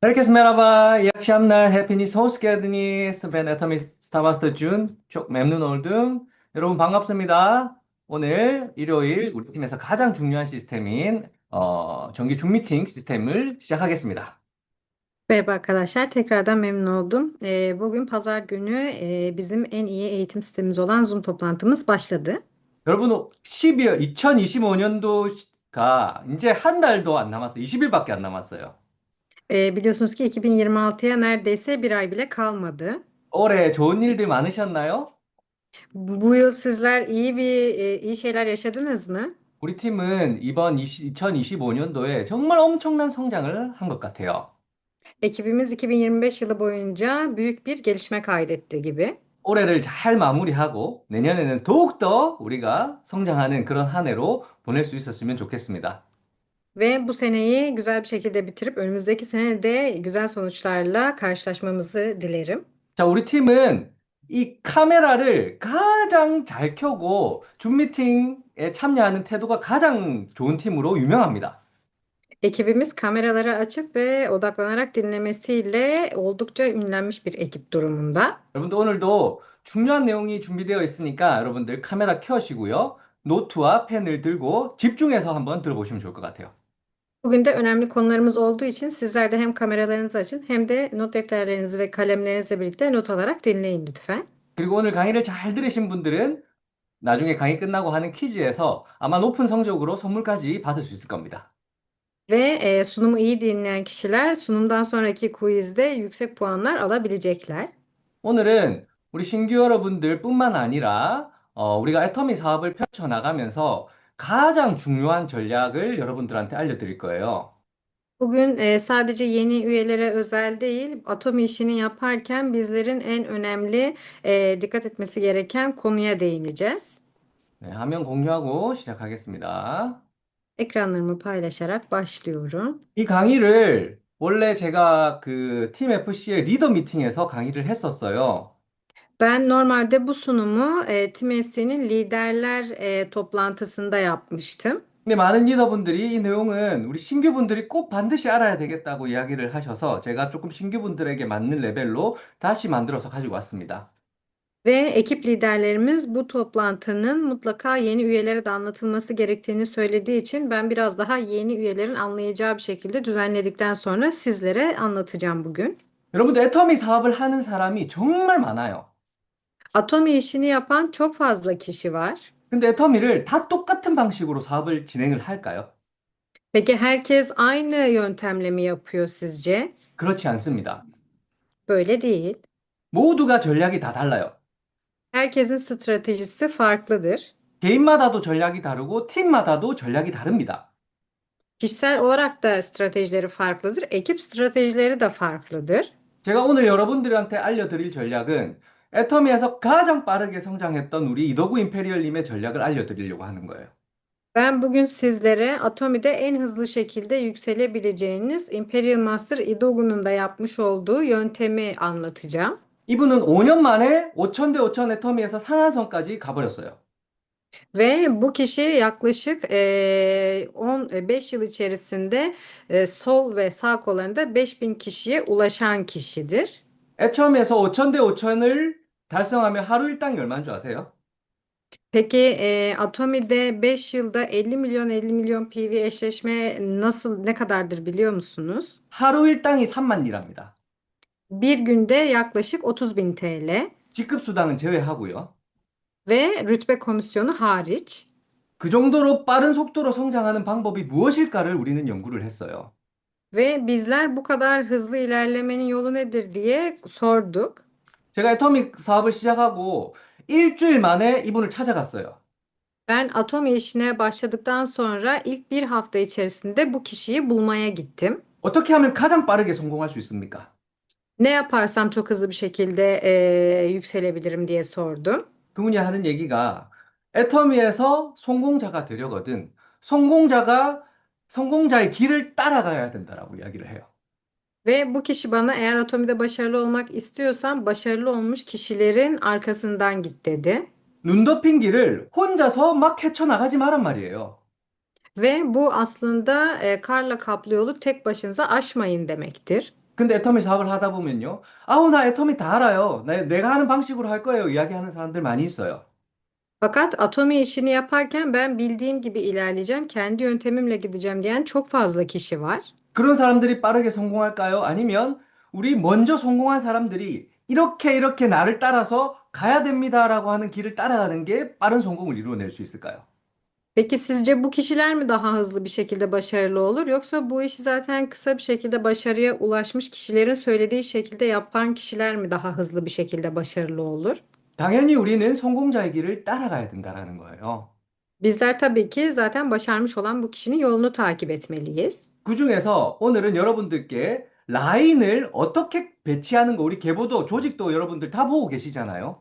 Herkese merhaba. İyi akşamlar. Hepiniz hoş geldiniz. Ben Atomic Master 준. çok memnun oldum. 여러분 반갑습니다. 오늘 일요일 우리 팀에서 가장 중요한 시스템인 정기 줌미팅 시스템을 시작하겠습니다. Merhaba arkadaşlar, tekrardan memnun oldum. Bugün pazar günü bizim en iyi eğitim sistemimiz olan Zoom toplantımız başladı. 여러분 12월 2025년도가 이제 한 달도 안 남았어요. 20일밖에 안 남았어요. Biliyorsunuz ki 2026'ya neredeyse bir ay bile kalmadı. 올해 좋은 일들 많으셨나요? Bu yıl sizler iyi şeyler yaşadınız mı? 우리 팀은 이번 2025년도에 정말 엄청난 성장을 한 것 같아요. Ekibimiz 2025 yılı boyunca büyük bir gelişme kaydetti gibi. 올해를 잘 마무리하고 내년에는 더욱더 우리가 성장하는 그런 한 해로 보낼 수 있었으면 좋겠습니다. Ve bu seneyi güzel bir şekilde bitirip önümüzdeki sene de güzel sonuçlarla karşılaşmamızı dilerim. 자, 우리 팀은 이 카메라를 가장 잘 켜고 줌 미팅에 참여하는 태도가 가장 좋은 팀으로 유명합니다. Ekibimiz kameraları açık ve odaklanarak dinlemesiyle oldukça ünlenmiş bir ekip durumunda. 여러분들 오늘도 중요한 내용이 준비되어 있으니까 여러분들 카메라 켜시고요. 노트와 펜을 들고 집중해서 한번 들어보시면 좋을 것 같아요. Bugün de önemli konularımız olduğu için sizler de hem kameralarınızı açın hem de not defterlerinizi ve kalemlerinizle birlikte not alarak dinleyin lütfen. 그리고 오늘 강의를 잘 들으신 분들은 나중에 강의 끝나고 하는 퀴즈에서 아마 높은 성적으로 선물까지 받을 수 있을 겁니다. Ve sunumu iyi dinleyen kişiler sunumdan sonraki quizde yüksek puanlar alabilecekler. 오늘은 우리 신규 여러분들뿐만 아니라 우리가 애터미 사업을 펼쳐나가면서 가장 중요한 전략을 여러분들한테 알려드릴 거예요. Bugün sadece yeni üyelere özel değil, Atomi işini yaparken bizlerin en önemli dikkat etmesi gereken konuya değineceğiz. 네, 화면 공유하고 시작하겠습니다. Ekranlarımı paylaşarak başlıyorum. 이 강의를 원래 제가 그 팀 FC의 리더 미팅에서 강의를 했었어요. Ben normalde bu sunumu Team FC'nin liderler toplantısında yapmıştım. 근데 많은 리더분들이 이 내용은 우리 신규분들이 꼭 반드시 알아야 되겠다고 이야기를 하셔서 제가 조금 신규분들에게 맞는 레벨로 다시 만들어서 가지고 왔습니다. Ve ekip liderlerimiz bu toplantının mutlaka yeni üyelere de anlatılması gerektiğini söylediği için ben biraz daha yeni üyelerin anlayacağı bir şekilde düzenledikten sonra sizlere anlatacağım bugün. 여러분들 애터미 사업을 하는 사람이 정말 많아요. Atomi işini yapan çok fazla kişi var. 근데 애터미를 다 똑같은 방식으로 사업을 진행을 할까요? Peki herkes aynı yöntemle mi yapıyor sizce? 그렇지 않습니다. Böyle değil. 모두가 전략이 다 달라요. Herkesin stratejisi farklıdır. 개인마다도 전략이 다르고 팀마다도 전략이 다릅니다. Kişisel olarak da stratejileri farklıdır. Ekip stratejileri de farklıdır. 제가 오늘 여러분들한테 알려드릴 전략은 애터미에서 가장 빠르게 성장했던 우리 이도구 임페리얼님의 전략을 알려드리려고 하는 거예요. Ben bugün sizlere Atomi'de en hızlı şekilde yükselebileceğiniz Imperial Master Idogu'nun da yapmış olduğu yöntemi anlatacağım. 이분은 5년 만에 5000대 5000 애터미에서 상한선까지 가버렸어요. Ve bu kişi yaklaşık 15 yıl içerisinde sol ve sağ kollarında 5000 kişiye ulaşan kişidir. 애터미에서 5000대 5000을 달성하면 하루 일당이 얼마인 줄 아세요? Peki Atomi'de 5 yılda 50 milyon PV eşleşme ne kadardır biliyor musunuz? 하루 일당이 3만 리랍니다. Bir günde yaklaşık 30 bin TL 직급수당은 제외하고요. ve rütbe komisyonu hariç. 그 정도로 빠른 속도로 성장하는 방법이 무엇일까를 우리는 연구를 했어요. Ve bizler bu kadar hızlı ilerlemenin yolu nedir diye sorduk. 제가 애터믹 사업을 시작하고 일주일 만에 이분을 찾아갔어요. Ben Atomi işine başladıktan sonra ilk bir hafta içerisinde bu kişiyi bulmaya gittim. 어떻게 하면 가장 빠르게 성공할 수 있습니까? Ne yaparsam çok hızlı bir şekilde yükselebilirim diye sordum. 그분이 하는 얘기가 애터미에서 성공자가 되려거든 성공자가 성공자의 길을 따라가야 된다라고 이야기를 해요. Ve bu kişi bana eğer Atomi'de başarılı olmak istiyorsan başarılı olmuş kişilerin arkasından git dedi. 눈 덮인 길을 혼자서 막 헤쳐나가지 마란 말이에요. Ve bu aslında karla kaplı yolu tek başınıza aşmayın demektir. 근데 애터미 사업을 하다 보면요. 아우, 나 애터미 다 알아요. 내가 하는 방식으로 할 거예요. 이야기하는 사람들 많이 있어요. Fakat atomi işini yaparken ben bildiğim gibi ilerleyeceğim, kendi yöntemimle gideceğim diyen çok fazla kişi var. 그런 사람들이 빠르게 성공할까요? 아니면 우리 먼저 성공한 사람들이 이렇게 이렇게 나를 따라서 가야 됩니다라고 하는 길을 따라가는 게 빠른 성공을 이루어낼 수 있을까요? Peki sizce bu kişiler mi daha hızlı bir şekilde başarılı olur, yoksa bu işi zaten kısa bir şekilde başarıya ulaşmış kişilerin söylediği şekilde yapan kişiler mi daha hızlı bir şekilde başarılı olur? 당연히 우리는 성공자의 길을 따라가야 된다라는 거예요. Bizler tabii ki zaten başarmış olan bu kişinin yolunu takip etmeliyiz. 그중에서 오늘은 여러분들께 라인을 어떻게 배치하는 거, 우리 계보도 조직도 여러분들 다 보고 계시잖아요.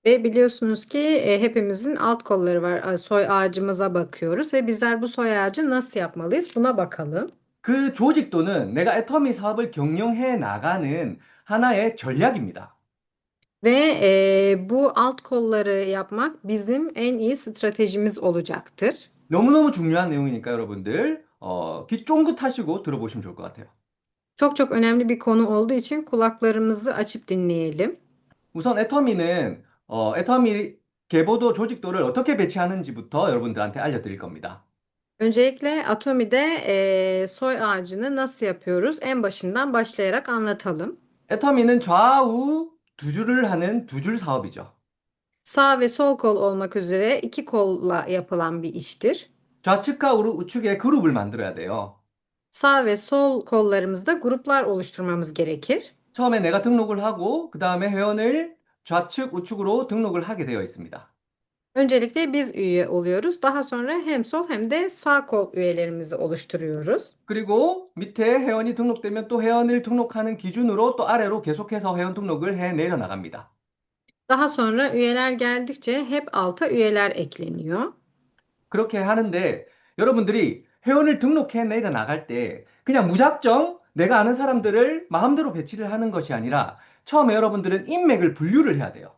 Ve biliyorsunuz ki hepimizin alt kolları var. Soy ağacımıza bakıyoruz ve bizler bu soy ağacı nasıl yapmalıyız? Buna bakalım. 그 조직도는 내가 애터미 사업을 경영해 나가는 하나의 전략입니다. Ve bu alt kolları yapmak bizim en iyi stratejimiz olacaktır. 너무너무 중요한 내용이니까 여러분들 귀 쫑긋 하시고 들어보시면 좋을 것 같아요. Çok çok önemli bir konu olduğu için kulaklarımızı açıp dinleyelim. 우선 애터미 계보도 조직도를 어떻게 배치하는지부터 여러분들한테 알려드릴 겁니다. Öncelikle Atomi'de soy ağacını nasıl yapıyoruz? En başından başlayarak anlatalım. 애터미는 좌우 두 줄을 하는 두 줄 사업이죠. Sağ ve sol kol olmak üzere iki kolla yapılan bir iştir. 좌측과 우측에 그룹을 만들어야 돼요. Sağ ve sol kollarımızda gruplar oluşturmamız gerekir. 처음에 내가 등록을 하고 그 다음에 회원을 좌측, 우측으로 등록을 하게 되어 있습니다. Öncelikle biz üye oluyoruz. Daha sonra hem sol hem de sağ kol üyelerimizi oluşturuyoruz. 그리고 밑에 회원이 등록되면 또 회원을 등록하는 기준으로 또 아래로 계속해서 회원 등록을 해 내려 나갑니다. Daha sonra üyeler geldikçe hep alta üyeler ekleniyor. 그렇게 하는데 여러분들이 회원을 등록해 내려 나갈 때 그냥 무작정 내가 아는 사람들을 마음대로 배치를 하는 것이 아니라 처음에 여러분들은 인맥을 분류를 해야 돼요.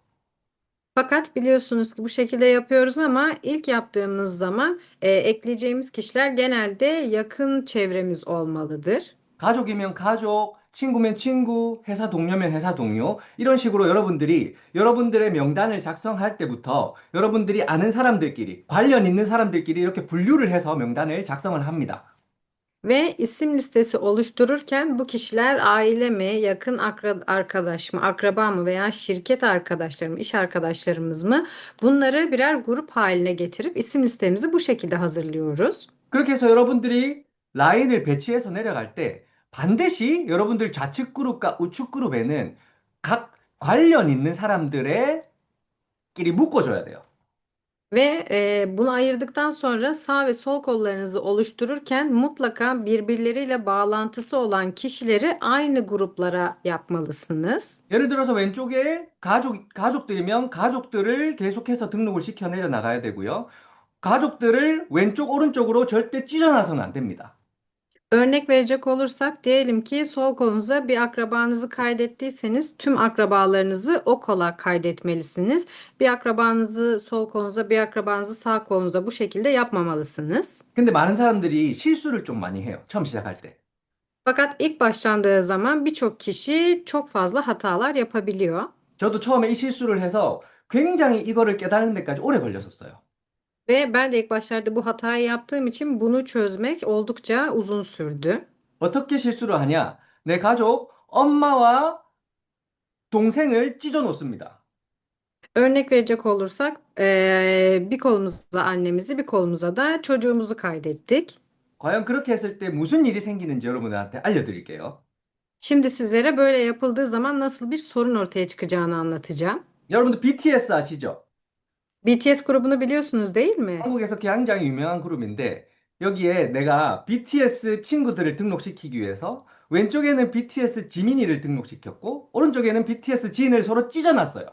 Fakat biliyorsunuz ki bu şekilde yapıyoruz ama ilk yaptığımız zaman ekleyeceğimiz kişiler genelde yakın çevremiz olmalıdır. 가족이면 가족, 친구면 친구, 회사 동료면 회사 동료, 이런 식으로 여러분들이 여러분들의 명단을 작성할 때부터 여러분들이 아는 사람들끼리, 관련 있는 사람들끼리 이렇게 분류를 해서 명단을 작성을 합니다. Ve isim listesi oluştururken bu kişiler aile mi, yakın arkadaş mı, akraba mı veya şirket arkadaşları mı, iş arkadaşlarımız mı? Bunları birer grup haline getirip isim listemizi bu şekilde hazırlıyoruz. 그렇게 해서 여러분들이 라인을 배치해서 내려갈 때 반드시 여러분들 좌측 그룹과 우측 그룹에는 각 관련 있는 사람들의 끼리 묶어줘야 돼요. Ve bunu ayırdıktan sonra sağ ve sol kollarınızı oluştururken mutlaka birbirleriyle bağlantısı olan kişileri aynı gruplara yapmalısınız. 예를 들어서 왼쪽에 가족들이면 가족들을 계속해서 등록을 시켜 내려 나가야 되고요. 가족들을 왼쪽, 오른쪽으로 절대 찢어놔서는 안 됩니다. Örnek verecek olursak diyelim ki sol kolunuza bir akrabanızı kaydettiyseniz tüm akrabalarınızı o kola kaydetmelisiniz. Bir akrabanızı sol kolunuza, bir akrabanızı sağ kolunuza bu şekilde yapmamalısınız. 근데 많은 사람들이 실수를 좀 많이 해요. 처음 시작할 때. Fakat ilk başlandığı zaman birçok kişi çok fazla hatalar yapabiliyor. 저도 처음에 이 실수를 해서 굉장히 이거를 깨달는 데까지 오래 걸렸었어요. Ve ben de ilk başlarda bu hatayı yaptığım için bunu çözmek oldukça uzun sürdü. 어떻게 실수를 하냐? 내 가족, 엄마와 동생을 찢어 놓습니다. Örnek verecek olursak bir kolumuza annemizi, bir kolumuza da çocuğumuzu kaydettik. 과연 그렇게 했을 때 무슨 일이 생기는지 여러분들한테 알려드릴게요. Şimdi sizlere böyle yapıldığı zaman nasıl bir sorun ortaya çıkacağını anlatacağım. 여러분들 BTS 아시죠? BTS grubunu biliyorsunuz değil mi? 한국에서 굉장히 유명한 그룹인데 여기에 내가 BTS 친구들을 등록시키기 위해서 왼쪽에는 BTS 지민이를 등록시켰고 오른쪽에는 BTS 지인을 서로 찢어놨어요.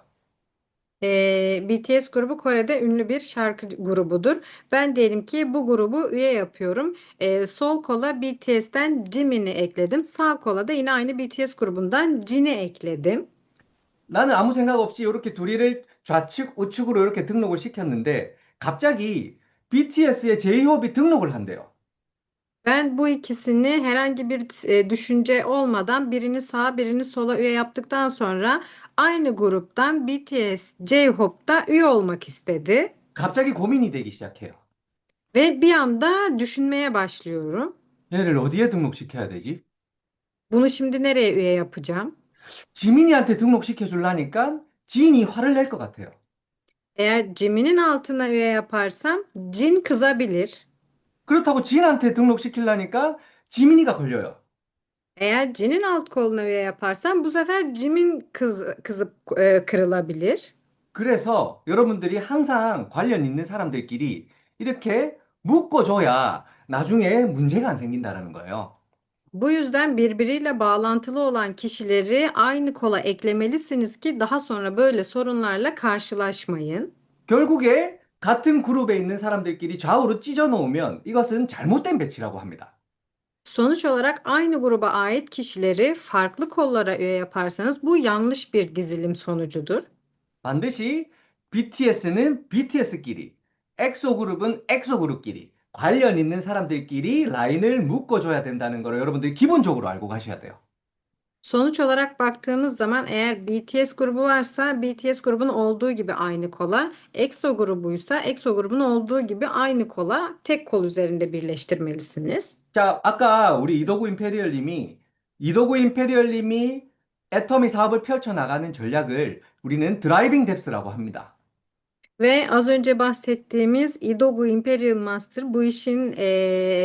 BTS grubu Kore'de ünlü bir şarkı grubudur. Ben diyelim ki bu grubu üye yapıyorum. Sol kola BTS'ten Jimin'i ekledim. Sağ kola da yine aynı BTS grubundan Jin'i ekledim. 나는 아무 생각 없이 이렇게 둘이를 좌측, 우측으로 이렇게 등록을 시켰는데 갑자기 BTS의 제이홉이 등록을 한대요. Ben bu ikisini herhangi bir düşünce olmadan birini sağa birini sola üye yaptıktan sonra aynı gruptan BTS, J-Hope da üye olmak istedi. 갑자기 고민이 되기 시작해요. Ve bir anda düşünmeye başlıyorum. 얘를 어디에 등록시켜야 되지? Bunu şimdi nereye üye yapacağım? 지민이한테 등록시켜 줄라니까 지인이 화를 낼 것 같아요. Eğer Jimin'in altına üye yaparsam Jin kızabilir. 그렇다고 지인한테 등록시키려니까 지민이가 걸려요. Eğer Jin'in alt koluna üye yaparsam bu sefer Jimin kızıp kırılabilir. 그래서 여러분들이 항상 관련 있는 사람들끼리 이렇게 묶어줘야 나중에 문제가 안 생긴다라는 거예요. Bu yüzden birbiriyle bağlantılı olan kişileri aynı kola eklemelisiniz ki daha sonra böyle sorunlarla karşılaşmayın. 결국에 같은 그룹에 있는 사람들끼리 좌우로 찢어 놓으면 이것은 잘못된 배치라고 합니다. Sonuç olarak aynı gruba ait kişileri farklı kollara üye yaparsanız bu yanlış bir dizilim sonucudur. 반드시 BTS는 BTS끼리, 엑소 그룹은 엑소 그룹끼리, 관련 있는 사람들끼리 라인을 묶어줘야 된다는 걸 여러분들이 기본적으로 알고 가셔야 돼요. Sonuç olarak baktığımız zaman eğer BTS grubu varsa BTS grubun olduğu gibi aynı kola, EXO grubuysa EXO grubun olduğu gibi aynı kola tek kol üzerinde birleştirmelisiniz. 자, 아까 우리 이도구 임페리얼님이 애터미 사업을 펼쳐나가는 전략을 우리는 드라이빙 뎁스라고 합니다. Ve az önce bahsettiğimiz Idogu Imperial Master bu işin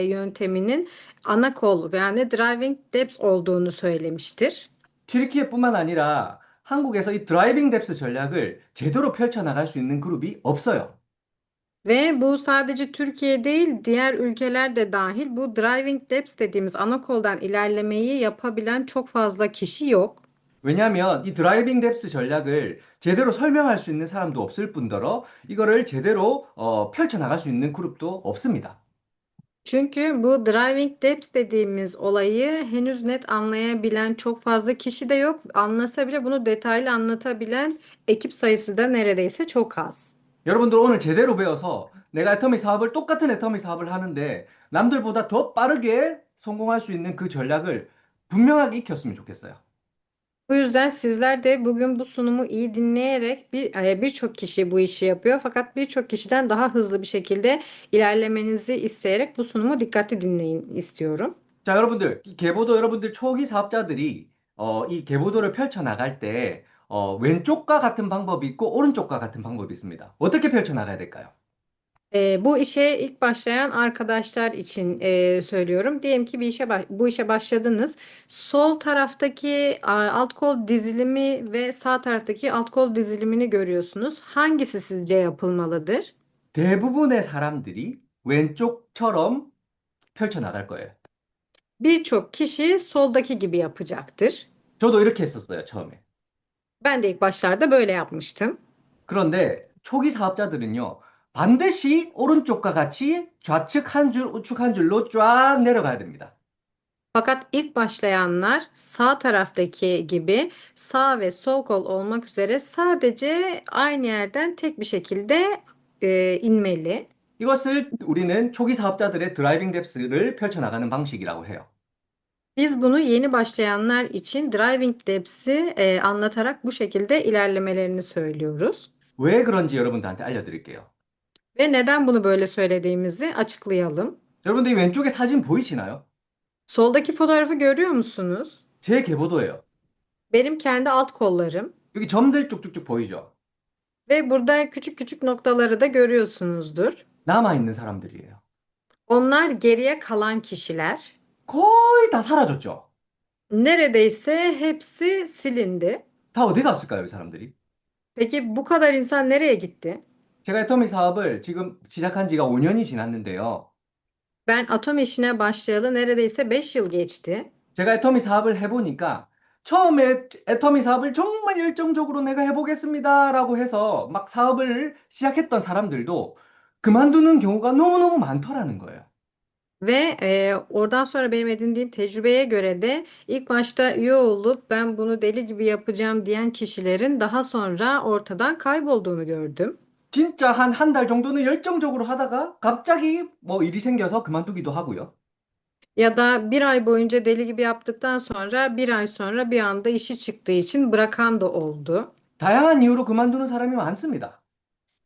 yönteminin ana kol yani driving depth olduğunu söylemiştir. 튀르키예뿐만 아니라 한국에서 이 드라이빙 뎁스 전략을 제대로 펼쳐나갈 수 있는 그룹이 없어요. Ve bu sadece Türkiye değil diğer ülkeler de dahil bu driving depth dediğimiz ana koldan ilerlemeyi yapabilen çok fazla kişi yok. 왜냐하면 이 드라이빙 뎁스 전략을 제대로 설명할 수 있는 사람도 없을 뿐더러 이거를 제대로 펼쳐나갈 수 있는 그룹도 없습니다. Çünkü bu driving depth dediğimiz olayı henüz net anlayabilen çok fazla kişi de yok. Anlasa bile bunu detaylı anlatabilen ekip sayısı da neredeyse çok az. 여러분들 오늘 제대로 배워서 내가 애터미 사업을 똑같은 애터미 사업을 하는데 남들보다 더 빠르게 성공할 수 있는 그 전략을 분명하게 익혔으면 좋겠어요. Bu yüzden sizler de bugün bu sunumu iyi dinleyerek birçok kişi bu işi yapıyor. Fakat birçok kişiden daha hızlı bir şekilde ilerlemenizi isteyerek bu sunumu dikkatli dinleyin istiyorum. 자, 여러분들, 이 계보도 여러분들 초기 사업자들이 이 계보도를 펼쳐나갈 때 왼쪽과 같은 방법이 있고 오른쪽과 같은 방법이 있습니다. 어떻게 펼쳐나가야 될까요? Bu işe ilk başlayan arkadaşlar için söylüyorum. Diyelim ki bu işe başladınız. Sol taraftaki alt kol dizilimi ve sağ taraftaki alt kol dizilimini görüyorsunuz. Hangisi sizce yapılmalıdır? 대부분의 사람들이 왼쪽처럼 펼쳐나갈 거예요. Birçok kişi soldaki gibi yapacaktır. 저도 이렇게 했었어요, 처음에. Ben de ilk başlarda böyle yapmıştım. 그런데 초기 사업자들은요, 반드시 오른쪽과 같이 좌측 한 줄, 우측 한 줄로 쫙 내려가야 됩니다. Fakat ilk başlayanlar sağ taraftaki gibi sağ ve sol kol olmak üzere sadece aynı yerden tek bir şekilde inmeli. 이것을 우리는 초기 사업자들의 드라이빙 뎁스를 펼쳐나가는 방식이라고 해요. Biz bunu yeni başlayanlar için driving depth'i anlatarak bu şekilde ilerlemelerini söylüyoruz. 왜 그런지 여러분들한테 알려드릴게요. Ve neden bunu böyle söylediğimizi açıklayalım. 여러분들 이 왼쪽에 사진 보이시나요? Soldaki fotoğrafı görüyor musunuz? 제 계보도예요. Benim kendi alt kollarım 여기 점들 쭉쭉쭉 보이죠? ve burada küçük küçük noktaları da görüyorsunuzdur. 남아있는 사람들이에요. Onlar geriye kalan kişiler. 거의 다 사라졌죠? Neredeyse hepsi silindi. 다 어디 갔을까요, 이 사람들이? Peki bu kadar insan nereye gitti? 제가 애터미 사업을 지금 시작한 지가 5년이 지났는데요. Ben atom işine başlayalı neredeyse 5 yıl geçti. 제가 애터미 사업을 해보니까 처음에 애터미 사업을 정말 열정적으로 내가 해보겠습니다라고 해서 막 사업을 시작했던 사람들도 그만두는 경우가 너무너무 많더라는 거예요. Ve oradan sonra benim edindiğim tecrübeye göre de ilk başta üye olup ben bunu deli gibi yapacağım diyen kişilerin daha sonra ortadan kaybolduğunu gördüm. 진짜 한 한 달 정도는 열정적으로 하다가 갑자기 뭐 일이 생겨서 그만두기도 하고요. Ya da bir ay boyunca deli gibi yaptıktan sonra bir ay sonra bir anda işi çıktığı için bırakan da oldu. 다양한 이유로 그만두는 사람이 많습니다.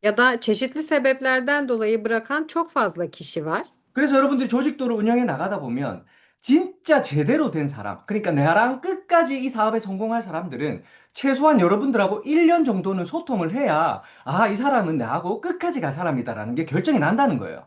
Ya da çeşitli sebeplerden dolayı bırakan çok fazla kişi var. 그래서 여러분들이 조직도를 운영해 나가다 보면 진짜 제대로 된 사람, 그러니까 나랑 끝까지 이 사업에 성공할 사람들은 최소한 여러분들하고 1년 정도는 소통을 해야 아, 이 사람은 나하고 끝까지 갈 사람이다라는 게 결정이 난다는 거예요.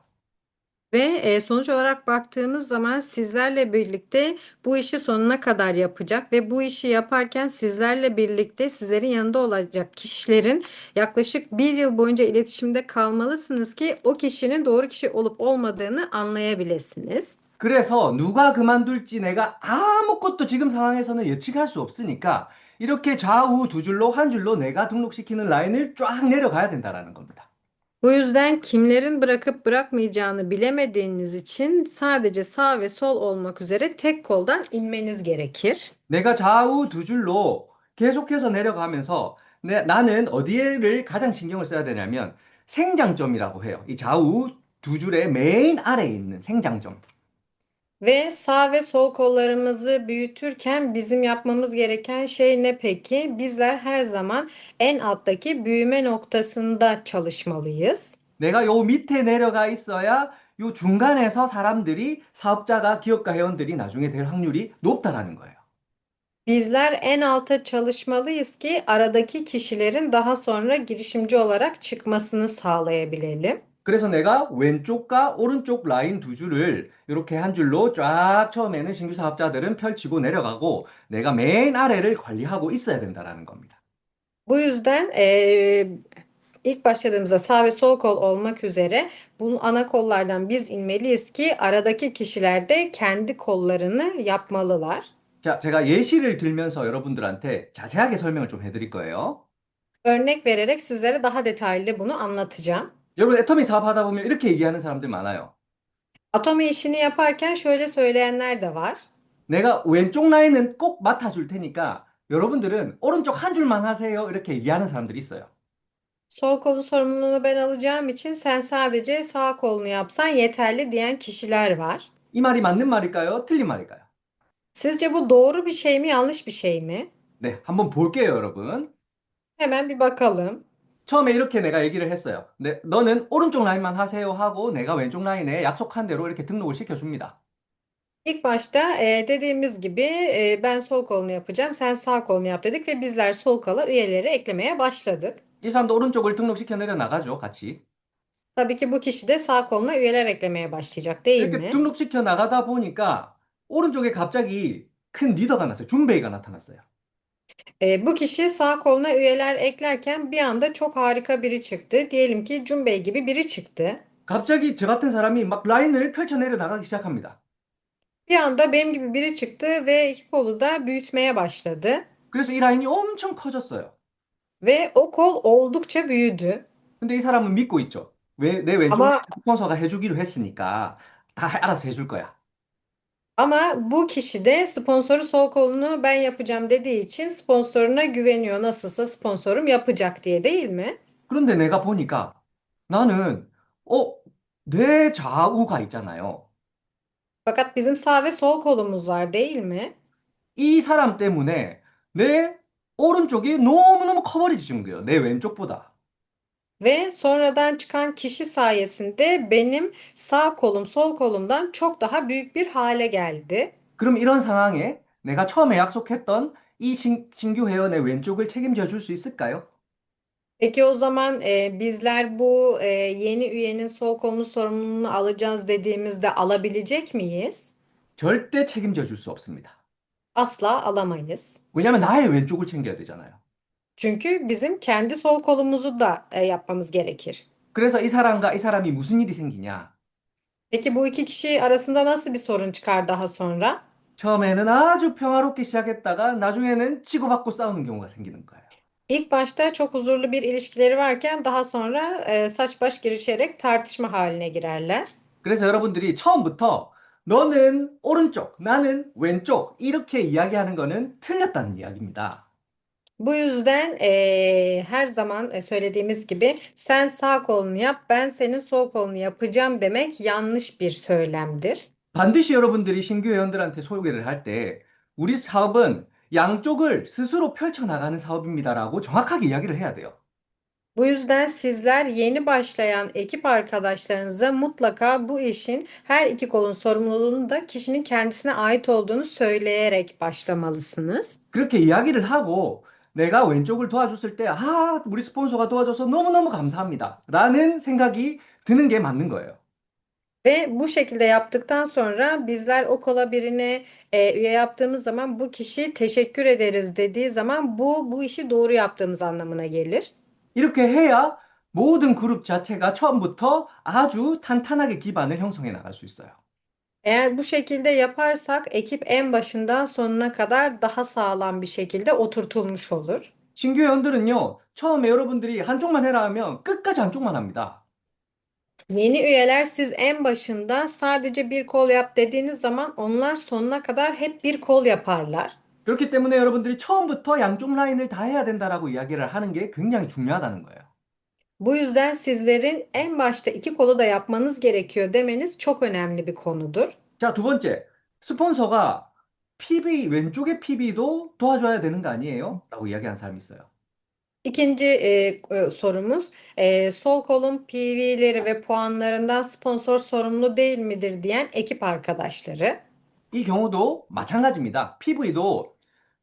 Ve sonuç olarak baktığımız zaman sizlerle birlikte bu işi sonuna kadar yapacak ve bu işi yaparken sizlerle birlikte sizlerin yanında olacak kişilerin yaklaşık bir yıl boyunca iletişimde kalmalısınız ki o kişinin doğru kişi olup olmadığını anlayabilirsiniz. 그래서 누가 그만둘지 내가 아무것도 지금 상황에서는 예측할 수 없으니까 이렇게 좌우 두 줄로 한 줄로 내가 등록시키는 라인을 쫙 내려가야 된다라는 겁니다. Bu yüzden kimlerin bırakıp bırakmayacağını bilemediğiniz için sadece sağ ve sol olmak üzere tek koldan inmeniz gerekir. 내가 좌우 두 줄로 계속해서 내려가면서 나는 어디에를 가장 신경을 써야 되냐면 생장점이라고 해요. 이 좌우 두 줄의 맨 아래에 있는 생장점. Ve sağ ve sol kollarımızı büyütürken bizim yapmamız gereken şey ne peki? Bizler her zaman en alttaki büyüme noktasında çalışmalıyız. 내가 요 밑에 내려가 있어야 요 중간에서 사람들이 사업자가 기업가 회원들이 나중에 될 확률이 높다라는 거예요. Bizler en alta çalışmalıyız ki aradaki kişilerin daha sonra girişimci olarak çıkmasını sağlayabilelim. 그래서 내가 왼쪽과 오른쪽 라인 두 줄을 이렇게 한 줄로 쫙 처음에는 신규 사업자들은 펼치고 내려가고 내가 맨 아래를 관리하고 있어야 된다라는 겁니다. Bu yüzden ilk başladığımızda sağ ve sol kol olmak üzere bu ana kollardan biz inmeliyiz ki aradaki kişiler de kendi kollarını yapmalılar. 자, 제가 예시를 들면서 여러분들한테 자세하게 설명을 좀 해드릴 거예요. Örnek vererek sizlere daha detaylı bunu anlatacağım. 여러분, 애터미 사업하다 보면 이렇게 얘기하는 사람들 많아요. Atomi işini yaparken şöyle söyleyenler de var. 내가 왼쪽 라인은 꼭 맡아줄 테니까 여러분들은 오른쪽 한 줄만 하세요. 이렇게 얘기하는 사람들이 있어요. Sol kolu sorumluluğunu ben alacağım için sen sadece sağ kolunu yapsan yeterli diyen kişiler var. 이 말이 맞는 말일까요? 틀린 말일까요? Sizce bu doğru bir şey mi, yanlış bir şey mi? 네, 한번 볼게요, 여러분. Hemen bir bakalım. 처음에 이렇게 내가 얘기를 했어요. 네, 너는 오른쪽 라인만 하세요 하고 내가 왼쪽 라인에 약속한 대로 이렇게 등록을 시켜줍니다. İlk başta dediğimiz gibi ben sol kolunu yapacağım, sen sağ kolunu yap dedik ve bizler sol kola üyeleri eklemeye başladık. 이 사람도 오른쪽을 등록시켜 내려 나가죠, 같이. Tabii ki bu kişi de sağ koluna üyeler eklemeye başlayacak değil 이렇게 mi? 등록시켜 나가다 보니까 오른쪽에 갑자기 큰 리더가 났어요. 준베이가 나타났어요. Bu kişi sağ koluna üyeler eklerken bir anda çok harika biri çıktı. Diyelim ki Cunbey gibi biri çıktı. 갑자기 저 같은 사람이 막 라인을 펼쳐내려 나가기 시작합니다. Bir anda benim gibi biri çıktı ve iki kolu da büyütmeye başladı. 그래서 이 라인이 엄청 커졌어요. Ve o kol oldukça büyüdü. 근데 이 사람은 믿고 있죠. 왜 내 왼쪽 라인 Ama 스폰서가 해주기로 했으니까 다 알아서 해줄 거야. ama bu kişi de sponsoru sol kolunu ben yapacağım dediği için sponsoruna güveniyor. Nasılsa sponsorum yapacak diye değil mi? 그런데 내가 보니까 나는 내 좌우가 있잖아요. Fakat bizim sağ ve sol kolumuz var değil mi? 이 사람 때문에 내 오른쪽이 너무너무 커버리진 거예요. 내 왼쪽보다. Ve sonradan çıkan kişi sayesinde benim sağ kolum sol kolumdan çok daha büyük bir hale geldi. 그럼 이런 상황에 내가 처음에 약속했던 이 신규 회원의 왼쪽을 책임져 줄 수 있을까요? Peki o zaman bizler bu yeni üyenin sol kolunu sorumluluğunu alacağız dediğimizde alabilecek miyiz? 절대 책임져 줄 수 없습니다. Asla alamayız. 왜냐하면 나의 왼쪽을 챙겨야 되잖아요. Çünkü bizim kendi sol kolumuzu da yapmamız gerekir. 그래서 이 사람과 이 사람이 무슨 일이 생기냐? Peki bu iki kişi arasında nasıl bir sorun çıkar daha sonra? 처음에는 아주 평화롭게 시작했다가 나중에는 치고받고 싸우는 경우가 생기는 거예요. İlk başta çok huzurlu bir ilişkileri varken daha sonra saç baş girişerek tartışma haline girerler. 그래서 여러분들이 처음부터 너는 오른쪽, 나는 왼쪽 이렇게 이야기하는 거는 틀렸다는 이야기입니다. Bu yüzden her zaman söylediğimiz gibi sen sağ kolunu yap, ben senin sol kolunu yapacağım demek yanlış bir söylemdir. 반드시 여러분들이 신규 회원들한테 soruge를 할 때, 우리 사업은 양쪽을 스스로 펼쳐나가는 사업입니다라고 정확하게 이야기를 해야 돼요. Bu yüzden sizler yeni başlayan ekip arkadaşlarınıza mutlaka bu işin her iki kolun sorumluluğunu da kişinin kendisine ait olduğunu söyleyerek başlamalısınız. 그렇게 이야기를 하고, 내가 왼쪽을 도와줬을 때, 아, 우리 스폰서가 도와줘서 너무너무 감사합니다. 라는 생각이 드는 게 맞는 거예요. Ve bu şekilde yaptıktan sonra bizler o kola birine üye yaptığımız zaman bu kişi teşekkür ederiz dediği zaman bu işi doğru yaptığımız anlamına gelir. 이렇게 해야 모든 그룹 자체가 처음부터 아주 탄탄하게 기반을 형성해 나갈 수 있어요. Eğer bu şekilde yaparsak ekip en başından sonuna kadar daha sağlam bir şekilde oturtulmuş olur. 신규 회원들은요, 처음에 여러분들이 한쪽만 해라 하면 끝까지 한쪽만 합니다. Yeni üyeler siz en başında sadece bir kol yap dediğiniz zaman onlar sonuna kadar hep bir kol yaparlar. 그렇기 때문에 여러분들이 처음부터 양쪽 라인을 다 해야 된다라고 이야기를 하는 게 굉장히 중요하다는 거예요. Bu yüzden sizlerin en başta iki kolu da yapmanız gerekiyor demeniz çok önemli bir konudur. 자, 두 번째. 스폰서가 PB, 왼쪽의 PB도 도와줘야 되는 거 아니에요? 라고 이야기한 사람이 있어요. İkinci sorumuz, sol kolun PV'leri ve puanlarından sponsor sorumlu değil midir diyen ekip arkadaşları. 이 경우도 마찬가지입니다. PV도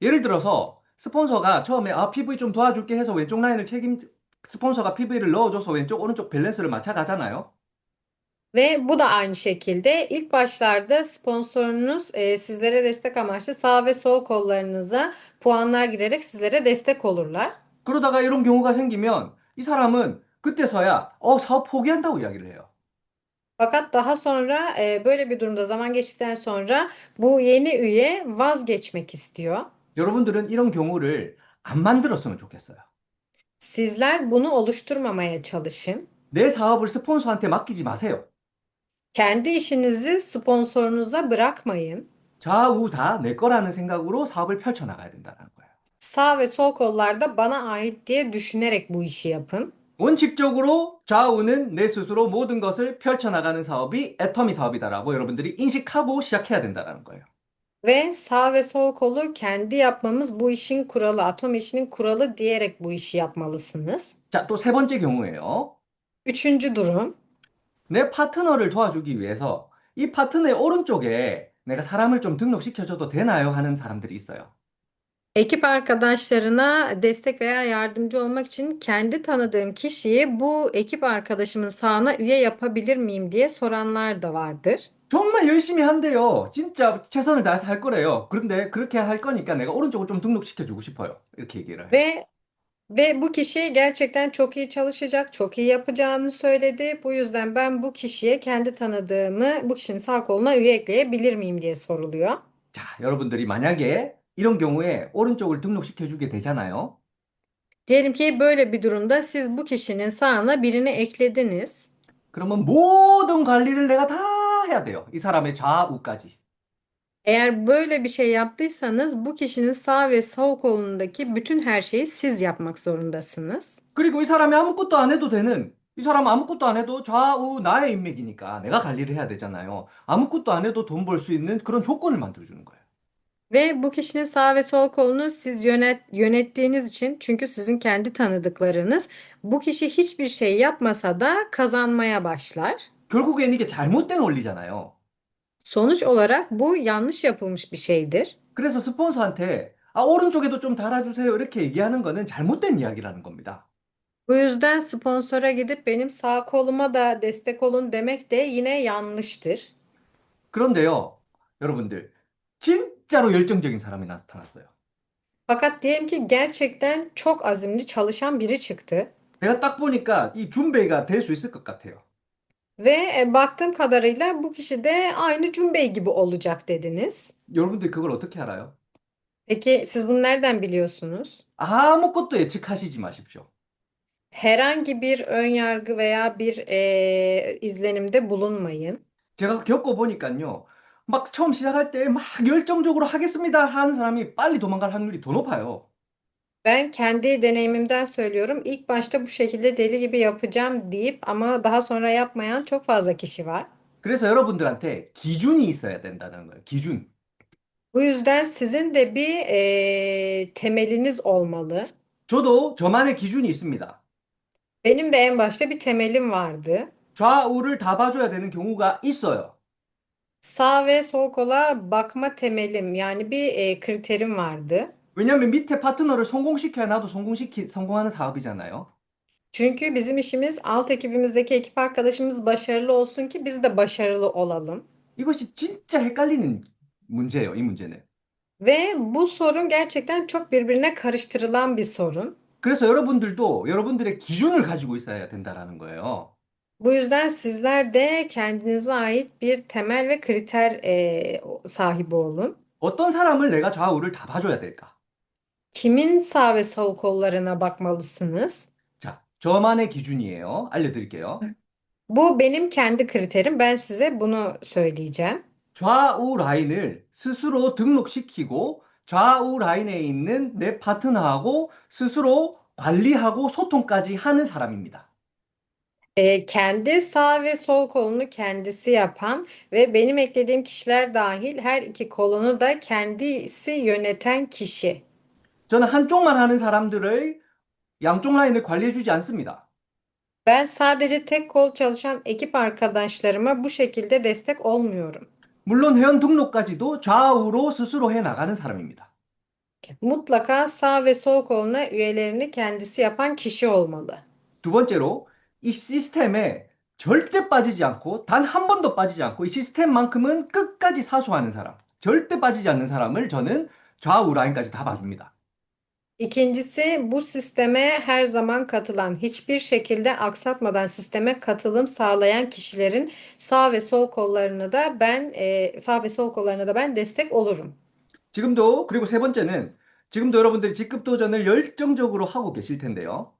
예를 들어서 스폰서가 처음에 PV 좀 도와줄게 해서 왼쪽 라인을 스폰서가 PV를 넣어줘서 왼쪽 오른쪽 밸런스를 맞춰가잖아요. Ve bu da aynı şekilde ilk başlarda sponsorunuz sizlere destek amaçlı sağ ve sol kollarınıza puanlar girerek sizlere destek olurlar. 그러다가 이런 경우가 생기면 이 사람은 그때서야 사업 포기한다고 이야기를 해요. Fakat daha sonra böyle bir durumda zaman geçtikten sonra bu yeni üye vazgeçmek istiyor. 여러분들은 이런 경우를 안 만들었으면 좋겠어요. Sizler bunu oluşturmamaya çalışın. 내 사업을 스폰서한테 맡기지 마세요. Kendi işinizi sponsorunuza bırakmayın. 좌우 다 내 거라는 생각으로 사업을 펼쳐나가야 된다는 거예요. Sağ ve sol kollarda bana ait diye düşünerek bu işi yapın. 원칙적으로 좌우는 내 스스로 모든 것을 펼쳐나가는 사업이 애터미 사업이다라고 여러분들이 인식하고 시작해야 된다는 거예요. Ve sağ ve sol kolu kendi yapmamız bu işin kuralı, atom işinin kuralı diyerek bu işi yapmalısınız. 자, 또 세 번째 경우예요. Üçüncü durum. 내 파트너를 도와주기 위해서 이 파트너의 오른쪽에 내가 사람을 좀 등록시켜줘도 되나요? 하는 사람들이 있어요. Ekip arkadaşlarına destek veya yardımcı olmak için kendi tanıdığım kişiyi bu ekip arkadaşımın sağına üye yapabilir miyim diye soranlar da vardır. 정말 열심히 한대요. 진짜 최선을 다해서 할 거래요. 그런데 그렇게 할 거니까 내가 오른쪽을 좀 등록시켜주고 싶어요. 이렇게 얘기를 해요. Ve bu kişi gerçekten çok iyi çalışacak, çok iyi yapacağını söyledi. Bu yüzden ben bu kişiye kendi tanıdığımı bu kişinin sağ koluna üye ekleyebilir miyim diye soruluyor. 자, 여러분들이 만약에 이런 경우에 오른쪽을 등록시켜주게 되잖아요. Diyelim ki böyle bir durumda siz bu kişinin sağına birini eklediniz. 그러면 모든 관리를 내가 다 해야 돼요. 이 사람의 좌우까지. Eğer böyle bir şey yaptıysanız bu kişinin sağ ve sol kolundaki bütün her şeyi siz yapmak zorundasınız. 그리고 이 사람이 아무것도 안 해도 이 사람 아무것도 안 해도 좌우 나의 인맥이니까 내가 관리를 해야 되잖아요. 아무것도 안 해도 돈 벌 수 있는 그런 조건을 만들어주는 거예요. Ve bu kişinin sağ ve sol kolunu siz yönettiğiniz için çünkü sizin kendi tanıdıklarınız bu kişi hiçbir şey yapmasa da kazanmaya başlar. 결국엔 이게 잘못된 원리잖아요. Sonuç olarak bu yanlış yapılmış bir şeydir. 그래서 스폰서한테 오른쪽에도 좀 달아주세요. 이렇게 얘기하는 거는 잘못된 이야기라는 겁니다. Bu yüzden sponsora gidip benim sağ koluma da destek olun demek de yine yanlıştır. 그런데요, 여러분들, 진짜로 열정적인 사람이 나타났어요. Fakat diyelim ki gerçekten çok azimli çalışan biri çıktı 내가 딱 보니까 이 준베이가 될 수 있을 것 같아요. ve baktığım kadarıyla bu kişi de aynı Cünbey gibi olacak dediniz. 여러분들 그걸 어떻게 알아요? Peki siz bunu nereden biliyorsunuz? 아무것도 예측하시지 마십시오. Herhangi bir ön yargı veya bir izlenimde bulunmayın. 제가 겪어보니까요, 막 처음 시작할 때 막 열정적으로 하겠습니다 하는 사람이 빨리 도망갈 확률이 더 높아요. Ben kendi deneyimimden söylüyorum. İlk başta bu şekilde deli gibi yapacağım deyip ama daha sonra yapmayan çok fazla kişi var. 그래서 여러분들한테 기준이 있어야 된다는 거예요. 기준. Bu yüzden sizin de bir temeliniz olmalı. 저도 저만의 기준이 있습니다. Benim de en başta bir temelim vardı. 좌우를 다 봐줘야 되는 경우가 있어요. Sağ ve sol kola bakma temelim yani bir kriterim vardı. 왜냐하면 밑에 파트너를 성공시켜야 나도 성공하는 사업이잖아요. Çünkü bizim işimiz alt ekibimizdeki ekip arkadaşımız başarılı olsun ki biz de başarılı olalım. 이것이 진짜 헷갈리는 문제예요, 이 문제는. Ve bu sorun gerçekten çok birbirine karıştırılan bir sorun. 그래서 여러분들도 여러분들의 기준을 가지고 있어야 된다라는 거예요. Bu yüzden sizler de kendinize ait bir temel ve kriter sahibi olun. 어떤 사람을 내가 좌우를 다 봐줘야 될까? Kimin sağ ve sol kollarına bakmalısınız? 자, 저만의 기준이에요. 알려드릴게요. Bu benim kendi kriterim. Ben size bunu söyleyeceğim. 좌우 라인을 스스로 등록시키고 좌우 라인에 있는 내 파트너하고 스스로 관리하고 소통까지 하는 사람입니다. Kendi sağ ve sol kolunu kendisi yapan ve benim eklediğim kişiler dahil her iki kolunu da kendisi yöneten kişi. 저는 한쪽만 하는 사람들의 양쪽 라인을 관리해주지 않습니다. Ben sadece tek kol çalışan ekip arkadaşlarıma bu şekilde destek olmuyorum. 물론 회원 등록까지도 좌우로 스스로 해 나가는 사람입니다. Mutlaka sağ ve sol koluna üyelerini kendisi yapan kişi olmalı. 두 번째로 이 시스템에 절대 빠지지 않고 단 한 번도 빠지지 않고 이 시스템만큼은 끝까지 사수하는 사람, 절대 빠지지 않는 사람을 저는 좌우 라인까지 다 봐줍니다. İkincisi bu sisteme her zaman katılan, hiçbir şekilde aksatmadan sisteme katılım sağlayan kişilerin sağ ve sol kollarına da ben destek olurum. 지금도 그리고 세 번째는 지금도 여러분들이 직급 도전을 열정적으로 하고 계실 텐데요.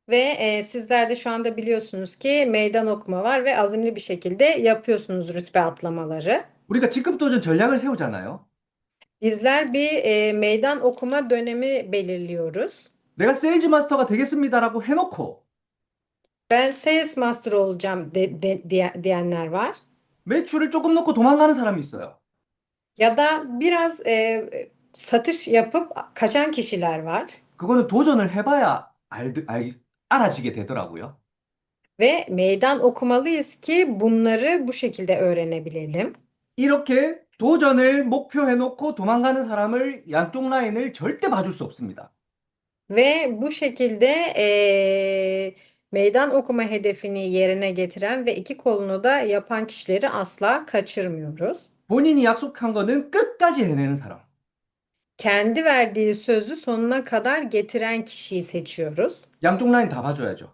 Ve sizler de şu anda biliyorsunuz ki meydan okuma var ve azimli bir şekilde yapıyorsunuz rütbe atlamaları. 우리가 직급 도전 전략을 세우잖아요. Bizler bir meydan okuma dönemi belirliyoruz. 내가 세일즈 마스터가 되겠습니다라고 해놓고 Ben Sales Master olacağım diyenler var. 매출을 조금 넣고 도망가는 사람이 있어요. Ya da biraz satış yapıp kaçan kişiler var. 그거는 도전을 해봐야 알아지게 되더라고요. Ve meydan okumalıyız ki bunları bu şekilde öğrenebilelim. 이렇게 도전을 목표해놓고 도망가는 사람을 양쪽 라인을 절대 봐줄 수 없습니다. Ve bu şekilde meydan okuma hedefini yerine getiren ve iki kolunu da yapan kişileri asla kaçırmıyoruz. 본인이 약속한 거는 끝까지 해내는 사람. Kendi verdiği sözü sonuna kadar getiren kişiyi seçiyoruz. 양쪽 라인 다 봐줘야죠.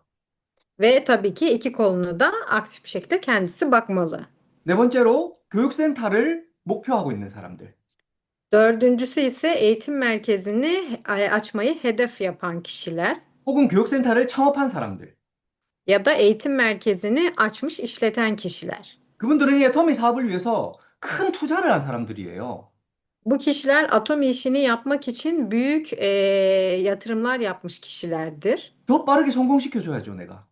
Ve tabii ki iki kolunu da aktif bir şekilde kendisi bakmalı. 네 번째로 교육센터를 목표하고 있는 사람들. Dördüncüsü ise eğitim merkezini açmayı hedef yapan kişiler 혹은 교육센터를 창업한 사람들. ya da eğitim merkezini açmış işleten kişiler. 그분들은 이 애터미 사업을 위해서 큰 투자를 한 사람들이에요. Bu kişiler atom işini yapmak için büyük yatırımlar yapmış kişilerdir. 더 빠르게 성공시켜줘야죠, 내가.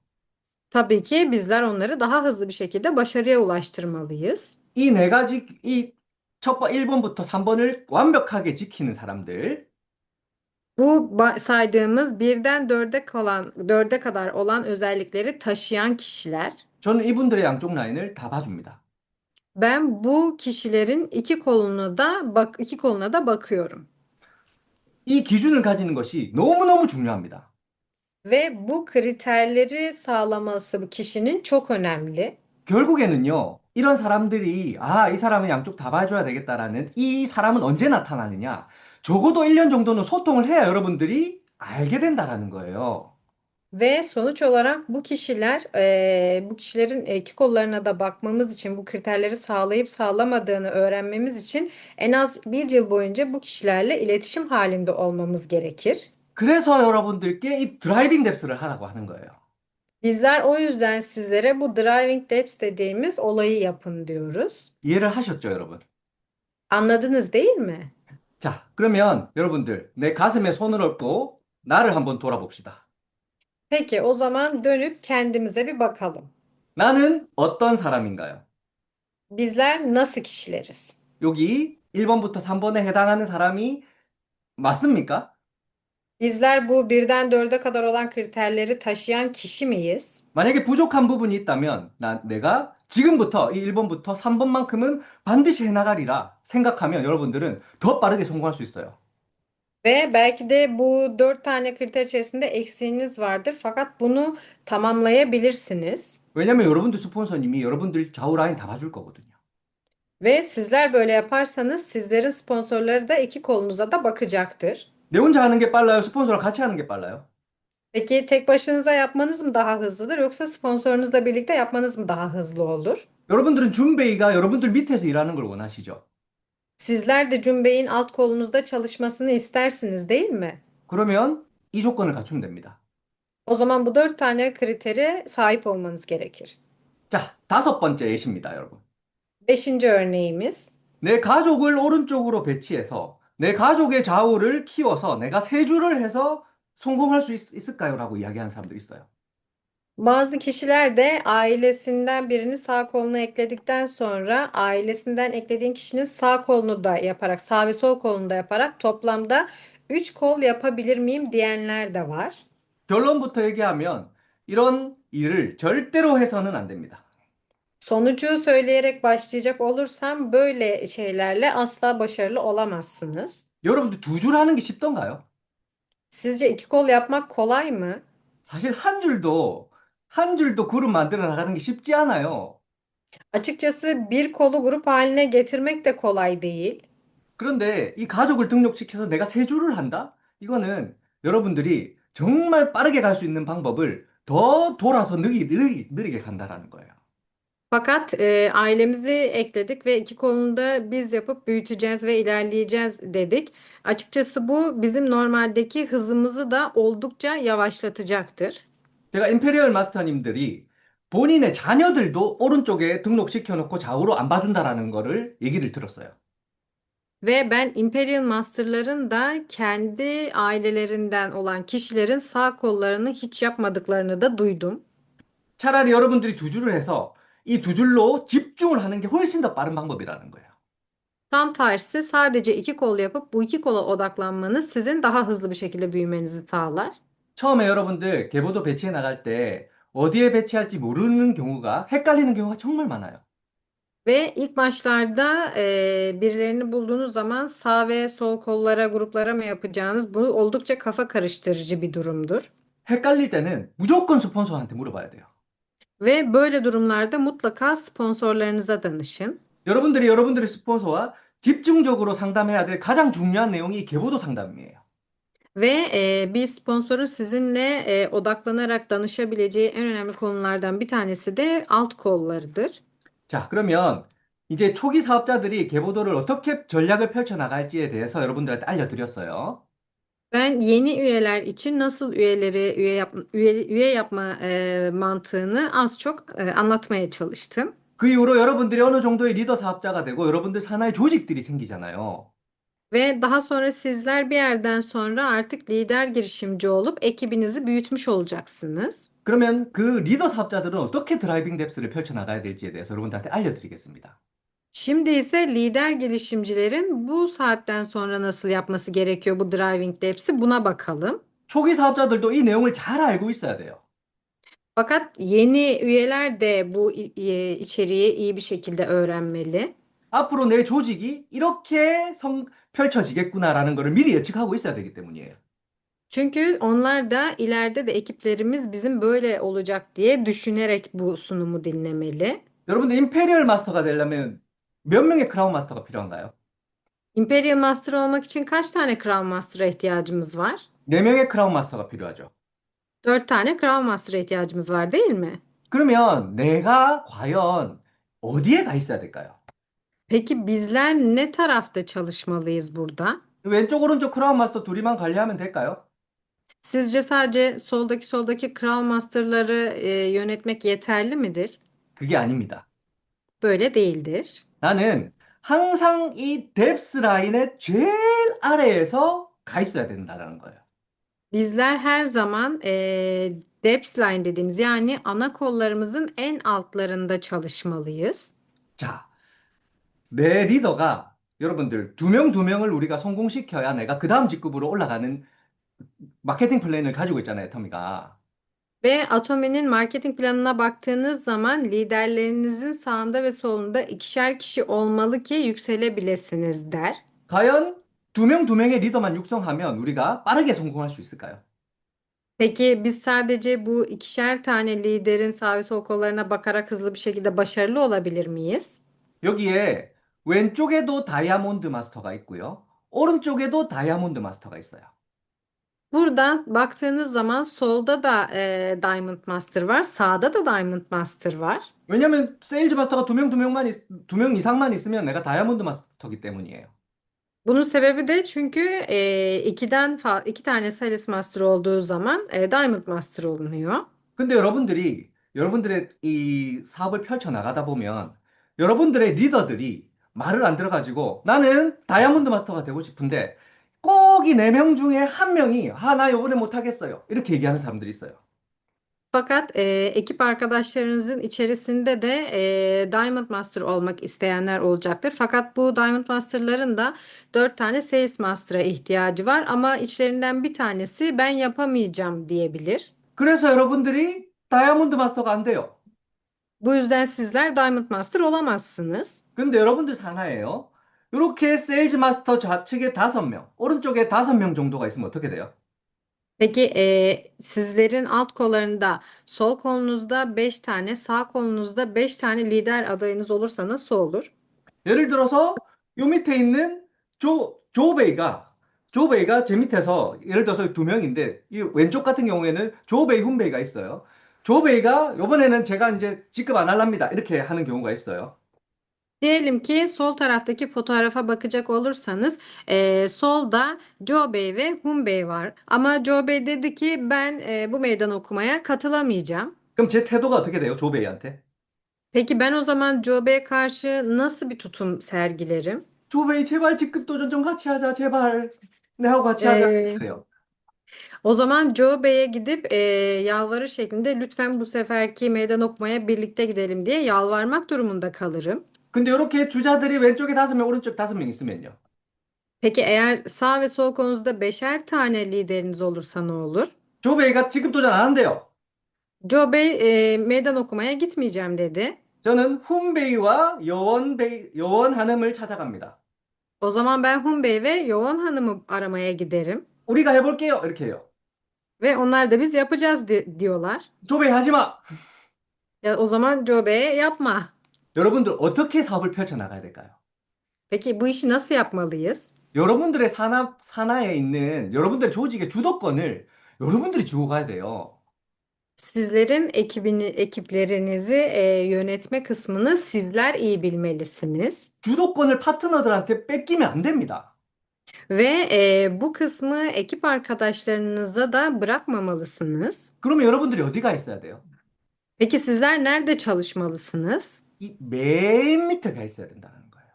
Tabii ki bizler onları daha hızlı bir şekilde başarıya ulaştırmalıyız. 이 네 가지, 이 1번부터 3번을 완벽하게 지키는 사람들. Bu saydığımız birden dörde kadar olan özellikleri taşıyan kişiler. 저는 이분들의 양쪽 라인을 다 봐줍니다. Ben bu kişilerin iki koluna da bakıyorum. 이 기준을 가지는 것이 너무너무 중요합니다. Ve bu kriterleri sağlaması bu kişinin çok önemli. 결국에는요, 이런 사람들이, 아, 이 사람은 양쪽 다 봐줘야 되겠다라는 이 사람은 언제 나타나느냐? 적어도 1년 정도는 소통을 해야 여러분들이 알게 된다라는 거예요. Ve sonuç olarak bu kişilerin iki kollarına da bakmamız için, bu kriterleri sağlayıp sağlamadığını öğrenmemiz için en az bir yıl boyunca bu kişilerle iletişim halinde olmamız gerekir. 그래서 여러분들께 이 드라이빙 뎁스를 하라고 하는 거예요. Bizler o yüzden sizlere bu driving depths dediğimiz olayı yapın diyoruz. 이해를 하셨죠, 여러분? Anladınız değil mi? 자, 그러면 여러분들, 내 가슴에 손을 얹고 나를 한번 돌아봅시다. Peki o zaman dönüp kendimize bir bakalım. 나는 어떤 사람인가요? Bizler nasıl kişileriz? 여기 1번부터 3번에 해당하는 사람이 맞습니까? Bizler bu birden dörde kadar olan kriterleri taşıyan kişi miyiz? 만약에 부족한 부분이 있다면 내가 지금부터 이 1번부터 3번만큼은 반드시 해나가리라 생각하면 여러분들은 더 빠르게 성공할 수 있어요. Ve belki de bu dört tane kriter içerisinde eksiğiniz vardır. Fakat bunu tamamlayabilirsiniz. 왜냐면 여러분들 스폰서님이 여러분들 좌우 라인 다 봐줄 거거든요. Ve sizler böyle yaparsanız sizlerin sponsorları da iki kolunuza da bakacaktır. 내 혼자 하는 게 빨라요? 스폰서랑 같이 하는 게 빨라요? Peki tek başınıza yapmanız mı daha hızlıdır yoksa sponsorunuzla birlikte yapmanız mı daha hızlı olur? 여러분들은 준베이가 여러분들 밑에서 일하는 걸 원하시죠? Sizler de Cumbe'in alt kolunuzda çalışmasını istersiniz, değil mi? 그러면 이 조건을 갖추면 됩니다. O zaman bu dört tane kritere sahip olmanız gerekir. 자, 다섯 번째 예시입니다, 여러분. Beşinci örneğimiz. 내 가족을 오른쪽으로 배치해서 내 가족의 좌우를 키워서 내가 세 줄을 해서 성공할 수 있을까요? 라고 이야기하는 사람도 있어요. Bazı kişiler de ailesinden birini sağ koluna ekledikten sonra ailesinden eklediğin kişinin sağ kolunu da yaparak, sağ ve sol kolunu da yaparak toplamda 3 kol yapabilir miyim diyenler de var. 결론부터 얘기하면 이런 일을 절대로 해서는 안 됩니다. Sonucu söyleyerek başlayacak olursam böyle şeylerle asla başarılı olamazsınız. 여러분들 두 줄 하는 게 쉽던가요? Sizce iki kol yapmak kolay mı? 사실 한 줄도 그룹 만들어 나가는 게 쉽지 않아요. Açıkçası bir kolu grup haline getirmek de kolay değil. 그런데 이 가족을 등록시켜서 내가 세 줄을 한다? 이거는 여러분들이 정말 빠르게 갈 수 있는 방법을 더 돌아서 느리게 간다라는 거예요. Fakat ailemizi ekledik ve iki kolunu da biz yapıp büyüteceğiz ve ilerleyeceğiz dedik. Açıkçası bu bizim normaldeki hızımızı da oldukça yavaşlatacaktır. 제가 임페리얼 마스터님들이 본인의 자녀들도 오른쪽에 등록시켜 놓고 좌우로 안 봐준다라는 거를 얘기를 들었어요. Ve ben Imperial Master'ların da kendi ailelerinden olan kişilerin sağ kollarını hiç yapmadıklarını da duydum. 차라리 여러분들이 두 줄을 해서 이 두 줄로 집중을 하는 게 훨씬 더 빠른 방법이라는 거예요. Tam tersi sadece iki kol yapıp bu iki kola odaklanmanız sizin daha hızlı bir şekilde büyümenizi sağlar. 처음에 여러분들 계보도 배치해 나갈 때 어디에 배치할지 모르는 경우가 헷갈리는 경우가 정말 많아요. Ve ilk başlarda birilerini bulduğunuz zaman sağ ve sol kollara, gruplara mı yapacağınız bu oldukça kafa karıştırıcı bir durumdur. 헷갈릴 때는 무조건 스폰서한테 물어봐야 돼요. Ve böyle durumlarda mutlaka sponsorlarınıza danışın. 여러분들의 스폰서와 집중적으로 상담해야 될 가장 중요한 내용이 계보도 상담이에요. Ve bir sponsorun sizinle odaklanarak danışabileceği en önemli konulardan bir tanesi de alt kollarıdır. 자, 그러면 이제 초기 사업자들이 계보도를 어떻게 전략을 펼쳐 나갈지에 대해서 여러분들한테 알려드렸어요. Ben yeni üyeler için nasıl üyeleri üye yapma mantığını az çok anlatmaya çalıştım. 그 이후로 여러분들이 어느 정도의 리더 사업자가 되고 여러분들 산하의 조직들이 생기잖아요. Ve daha sonra sizler bir yerden sonra artık lider girişimci olup ekibinizi büyütmüş olacaksınız. 그러면 그 리더 사업자들은 어떻게 드라이빙 뎁스를 펼쳐 나가야 될지에 대해서 여러분들한테 알려드리겠습니다. Şimdi ise lider girişimcilerin bu saatten sonra nasıl yapması gerekiyor bu driving depth'i buna bakalım. 초기 사업자들도 이 내용을 잘 알고 있어야 돼요. Fakat yeni üyeler de bu içeriği iyi bir şekilde öğrenmeli. 앞으로 내 조직이 이렇게 펼쳐지겠구나라는 것을 미리 예측하고 있어야 되기 때문이에요. Çünkü onlar da ileride de ekiplerimiz bizim böyle olacak diye düşünerek bu sunumu dinlemeli. 여러분들 임페리얼 마스터가 되려면 몇 명의 크라운 마스터가 필요한가요? Imperial Master olmak için kaç tane Crown Master'a ihtiyacımız var? 4명의 크라운 마스터가 필요하죠. 4 tane Crown Master'a ihtiyacımız var değil mi? 그러면 내가 과연 어디에 가 있어야 될까요? Peki bizler ne tarafta çalışmalıyız burada? 왼쪽 오른쪽 크라운 마스터 둘이만 관리하면 될까요? Sizce sadece soldaki Crown Master'ları yönetmek yeterli midir? 그게 아닙니다. Böyle değildir. 나는 항상 이 뎁스 라인의 제일 아래에서 가 있어야 된다는 거예요. Bizler her zaman depth line dediğimiz yani ana kollarımızın en altlarında çalışmalıyız. 자, 내 리더가 여러분들 두 명 두 명을 우리가 성공시켜야 내가 그 다음 직급으로 올라가는 마케팅 플랜을 가지고 있잖아요, 터미가. Ve Atomi'nin marketing planına baktığınız zaman liderlerinizin sağında ve solunda ikişer kişi olmalı ki yükselebilesiniz der. 과연 두 명의 리더만 육성하면 우리가 빠르게 성공할 수 있을까요? Peki biz sadece bu ikişer tane liderin sağ ve sol kollarına bakarak hızlı bir şekilde başarılı olabilir miyiz? 여기에 왼쪽에도 다이아몬드 마스터가 있고요. 오른쪽에도 다이아몬드 마스터가 있어요. Buradan baktığınız zaman solda da Diamond Master var, sağda da Diamond Master var. 왜냐면 세일즈 마스터가 두 명 이상만 있으면 내가 다이아몬드 마스터기 때문이에요. Bunun sebebi de çünkü iki tane Sales Master olduğu zaman Diamond Master olunuyor. 근데 여러분들의 이 사업을 펼쳐 나가다 보면 여러분들의 리더들이 말을 안 들어가지고 나는 다이아몬드 마스터가 되고 싶은데 꼭 이 네 명 중에 한 명이 나 이번에 못하겠어요. 이렇게 얘기하는 사람들이 있어요. Fakat ekip arkadaşlarınızın içerisinde de Diamond Master olmak isteyenler olacaktır. Fakat bu Diamond Master'ların da 4 tane Sales Master'a ihtiyacı var ama içlerinden bir tanesi ben yapamayacağım diyebilir. 그래서 여러분들이 다이아몬드 마스터가 안 돼요. Bu yüzden sizler Diamond Master olamazsınız. 근데 여러분들 사나예요. 이렇게 세일즈 마스터 좌측에 5명, 오른쪽에 5명 정도가 있으면 어떻게 돼요? Peki sizlerin alt kollarında sol kolunuzda 5 tane, sağ kolunuzda 5 tane lider adayınız olursa nasıl olur? 예를 들어서 요 밑에 있는 조베이가 제 밑에서 예를 들어서 두 명인데 이 왼쪽 같은 경우에는 조베이, 훈베이가 있어요. 조베이가 이번에는 제가 이제 직급 안 할랍니다. 이렇게 하는 경우가 있어요. Diyelim ki sol taraftaki fotoğrafa bakacak olursanız solda Joe Bey ve Hun Bey var. Ama Joe Bey dedi ki ben bu meydan okumaya katılamayacağım. 그럼 제 태도가 어떻게 돼요? 조베이한테? Peki ben o zaman Joe Bey'e karşı nasıl bir tutum sergilerim? 조베이 제발 직급 도전 좀 같이 하자. 제발. 내하고 같이 하자. E, 이렇게 해요. O zaman Joe Bey'e gidip yalvarır şeklinde lütfen bu seferki meydan okumaya birlikte gidelim diye yalvarmak durumunda kalırım. 근데 이렇게 주자들이 왼쪽에 5명, 오른쪽 5명 있으면요. Peki eğer sağ ve sol kolunuzda beşer tane lideriniz olursa ne olur? 조베이가 직급 도전 안 한대요. Joe Bey meydan okumaya gitmeyeceğim dedi. 저는 훈베이와 여원 한음을 찾아갑니다. O zaman ben Hun Bey ve Yoğun Hanım'ı aramaya giderim. 우리가 해볼게요. 이렇게 해요. Ve onlar da biz yapacağız diyorlar. 조베이 하지 마. Ya o zaman Joe Bey'e yapma. 여러분들 어떻게 사업을 펼쳐나가야 될까요? Peki bu işi nasıl yapmalıyız? 여러분들의 산하에 있는 여러분들의 조직의 주도권을 여러분들이 쥐고 가야 돼요. Sizlerin ekiplerinizi yönetme kısmını sizler iyi bilmelisiniz. 주도권을 파트너들한테 뺏기면 안 됩니다. Ve bu kısmı ekip arkadaşlarınıza da bırakmamalısınız. 그러면 여러분들이 어디가 있어야 돼요? Peki sizler nerede çalışmalısınız? 이 맨 밑에 가 있어야 된다는 거예요.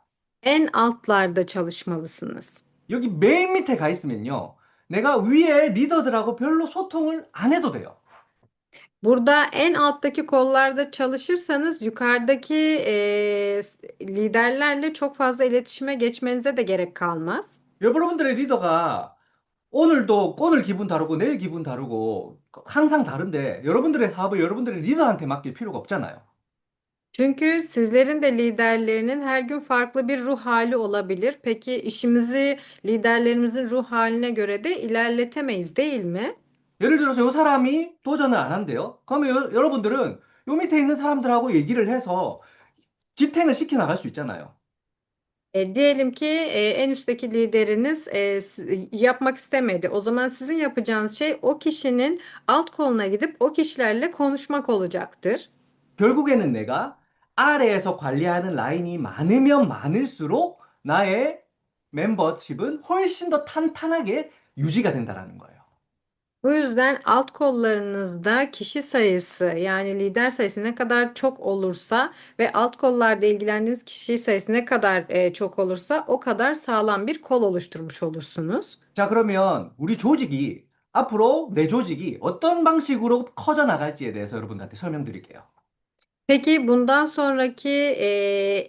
En altlarda çalışmalısınız. 여기 맨 밑에 가 있으면요. 내가 위에 리더들하고 별로 소통을 안 해도 돼요. Burada en alttaki kollarda çalışırsanız yukarıdaki liderlerle çok fazla iletişime geçmenize de gerek kalmaz. 여러분들의 리더가 오늘 기분 다르고 내일 기분 다르고 항상 다른데 여러분들의 사업을 여러분들의 리더한테 맡길 필요가 없잖아요. Çünkü sizlerin de liderlerinin her gün farklı bir ruh hali olabilir. Peki işimizi liderlerimizin ruh haline göre de ilerletemeyiz değil mi? 예를 들어서 요 사람이 도전을 안 한대요. 그러면 여러분들은 요 밑에 있는 사람들하고 얘기를 해서 지탱을 시켜 나갈 수 있잖아요. Diyelim ki en üstteki lideriniz yapmak istemedi. O zaman sizin yapacağınız şey o kişinin alt koluna gidip o kişilerle konuşmak olacaktır. 결국에는 내가 아래에서 관리하는 라인이 많으면 많을수록 나의 멤버십은 훨씬 더 탄탄하게 유지가 된다라는 거예요. Bu yüzden alt kollarınızda kişi sayısı yani lider sayısı ne kadar çok olursa ve alt kollarda ilgilendiğiniz kişi sayısı ne kadar çok olursa o kadar sağlam bir kol oluşturmuş olursunuz. 자, 그러면 우리 조직이 앞으로 내 조직이 어떤 방식으로 커져 나갈지에 대해서 여러분들한테 설명드릴게요. Peki bundan sonraki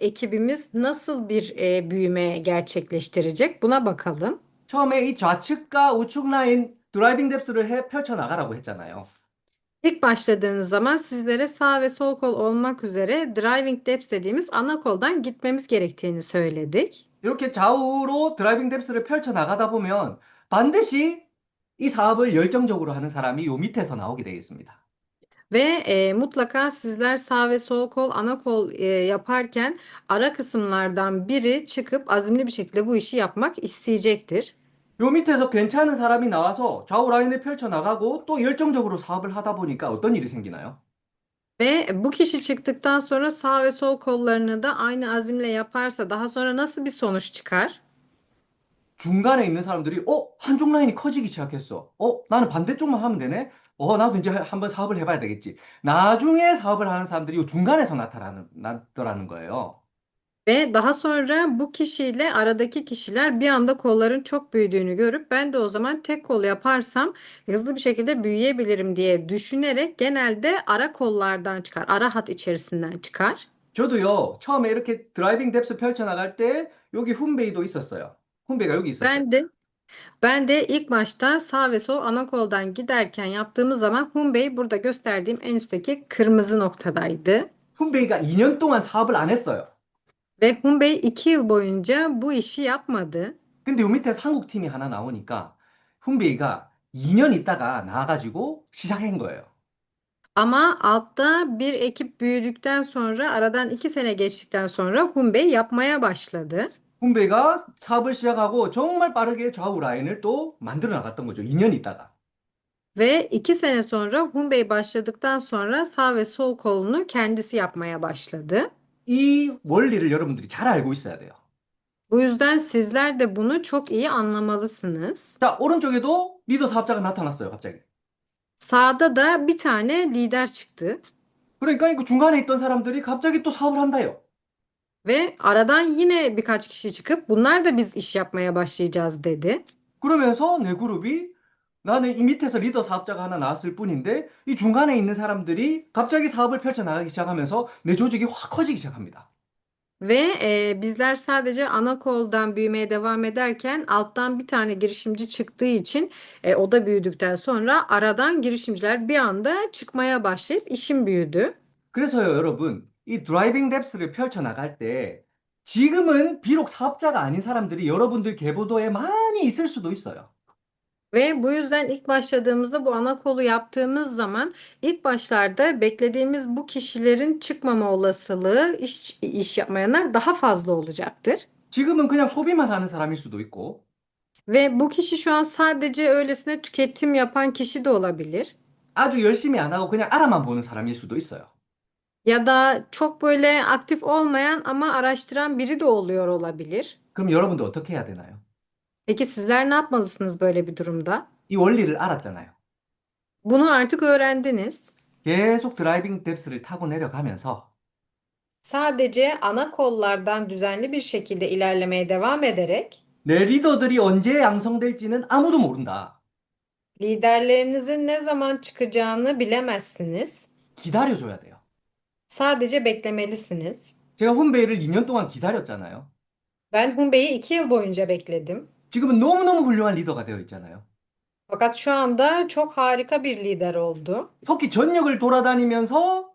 ekibimiz nasıl bir büyüme gerçekleştirecek? Buna bakalım. 처음에 이 좌측과 우측 라인 드라이빙 뎁스를 펼쳐 나가라고 했잖아요. İlk başladığınız zaman sizlere sağ ve sol kol olmak üzere driving depth dediğimiz ana koldan gitmemiz gerektiğini söyledik. 이렇게 좌우로 드라이빙 뎁스를 펼쳐 나가다 보면 반드시 이 사업을 열정적으로 하는 사람이 요 밑에서 나오게 되겠습니다. Ve mutlaka sizler sağ ve sol kol, ana kol yaparken ara kısımlardan biri çıkıp azimli bir şekilde bu işi yapmak isteyecektir. 요 밑에서 괜찮은 사람이 나와서 좌우 라인을 펼쳐 나가고 또 열정적으로 사업을 하다 보니까 어떤 일이 생기나요? Ve bu kişi çıktıktan sonra sağ ve sol kollarını da aynı azimle yaparsa daha sonra nasıl bir sonuç çıkar? 중간에 있는 사람들이 한쪽 라인이 커지기 시작했어. 나는 반대쪽만 하면 되네. 나도 이제 한번 사업을 해봐야 되겠지. 나중에 사업을 하는 사람들이 요 중간에서 나타나더라는 거예요. Ve daha sonra bu kişiyle aradaki kişiler bir anda kolların çok büyüdüğünü görüp ben de o zaman tek kol yaparsam hızlı bir şekilde büyüyebilirim diye düşünerek genelde ara kollardan çıkar, ara hat içerisinden çıkar. 저도요, 처음에 이렇게 드라이빙 뎁스 펼쳐나갈 때 여기 훈베이도 있었어요. 훈베이가 여기 있었어요. Ben de ben de ilk başta sağ ve sol ana koldan giderken yaptığımız zaman Hunbei burada gösterdiğim en üstteki kırmızı noktadaydı. 훈베이가 2년 동안 사업을 안 했어요. Ve Hunbei 2 yıl boyunca bu işi yapmadı. 근데 요 밑에서 한국 팀이 하나 나오니까 훈베이가 2년 있다가 나와가지고 시작한 거예요. Ama altta bir ekip büyüdükten sonra aradan 2 sene geçtikten sonra Hunbei yapmaya başladı. 훈베이가 사업을 시작하고 정말 빠르게 좌우 라인을 또 만들어 나갔던 거죠. 2년 있다가. Ve 2 sene sonra Hunbei başladıktan sonra sağ ve sol kolunu kendisi yapmaya başladı. 이 원리를 여러분들이 잘 알고 있어야 돼요. Bu yüzden sizler de bunu çok iyi anlamalısınız. 자, 오른쪽에도 리더 사업자가 나타났어요, 갑자기. Sağda da bir tane lider çıktı 그러니까 그 중간에 있던 사람들이 갑자기 또 사업을 한다요. ve aradan yine birkaç kişi çıkıp bunlar da biz iş yapmaya başlayacağız dedi. 그러면서 내 그룹이 나는 이 밑에서 리더 사업자가 하나 나왔을 뿐인데 이 중간에 있는 사람들이 갑자기 사업을 펼쳐나가기 시작하면서 내 조직이 확 커지기 시작합니다. Ve bizler sadece ana koldan büyümeye devam ederken alttan bir tane girişimci çıktığı için o da büyüdükten sonra aradan girişimciler bir anda çıkmaya başlayıp işim büyüdü. 그래서요, 여러분, 이 드라이빙 뎁스를 펼쳐나갈 때 지금은 비록 사업자가 아닌 사람들이 여러분들 계보도에 많이 있을 수도 있어요. Ve bu yüzden ilk başladığımızda bu ana kolu yaptığımız zaman ilk başlarda beklediğimiz bu kişilerin çıkmama olasılığı iş yapmayanlar daha fazla olacaktır. 지금은 그냥 소비만 하는 사람일 수도 있고 Ve bu kişi şu an sadece öylesine tüketim yapan kişi de olabilir. 아주 열심히 안 하고 그냥 알아만 보는 사람일 수도 있어요. Ya da çok böyle aktif olmayan ama araştıran biri de oluyor olabilir. 그럼 여러분도 어떻게 해야 되나요? Peki sizler ne yapmalısınız böyle bir durumda? 이 원리를 알았잖아요. Bunu artık öğrendiniz. 계속 드라이빙 뎁스를 타고 내려가면서 Sadece ana kollardan düzenli bir şekilde ilerlemeye devam ederek 내 리더들이 언제 양성될지는 아무도 모른다. liderlerinizin ne zaman çıkacağını bilemezsiniz. 기다려줘야 돼요. Sadece beklemelisiniz. 제가 훈베이를 2년 동안 기다렸잖아요. Ben Hunbei'yi 2 yıl boyunca bekledim. 지금은 너무너무 훌륭한 리더가 되어 있잖아요. Fakat şu anda çok harika bir lider oldu. 터키 전역을 돌아다니면서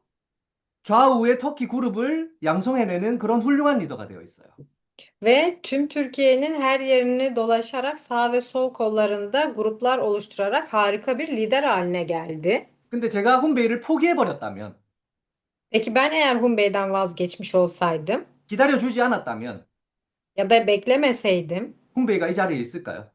좌우의 터키 그룹을 양성해내는 그런 훌륭한 리더가 되어 있어요. Ve tüm Türkiye'nin her yerini dolaşarak sağ ve sol kollarında gruplar oluşturarak harika bir lider haline geldi. 근데 제가 훈베이를 포기해버렸다면, Peki ben eğer Hunbei'den vazgeçmiş olsaydım 기다려주지 않았다면, ya da beklemeseydim, 훈베이가 이 자리에 있을까요?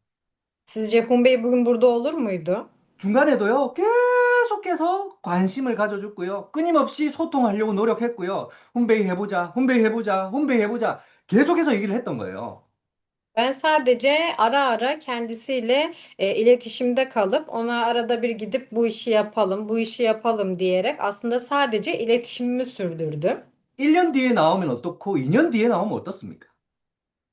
sizce Hunbei bugün burada olur muydu? 중간에도요, 계속해서 관심을 가져줬고요. 끊임없이 소통하려고 노력했고요. 훈베이 해보자, 훈베이 해보자, 훈베이 해보자. 계속해서 얘기를 했던 거예요. Ben sadece ara ara kendisiyle iletişimde kalıp ona arada bir gidip bu işi yapalım, bu işi yapalım diyerek aslında sadece iletişimimi sürdürdüm. 1년 뒤에 나오면 어떻고, 2년 뒤에 나오면 어떻습니까?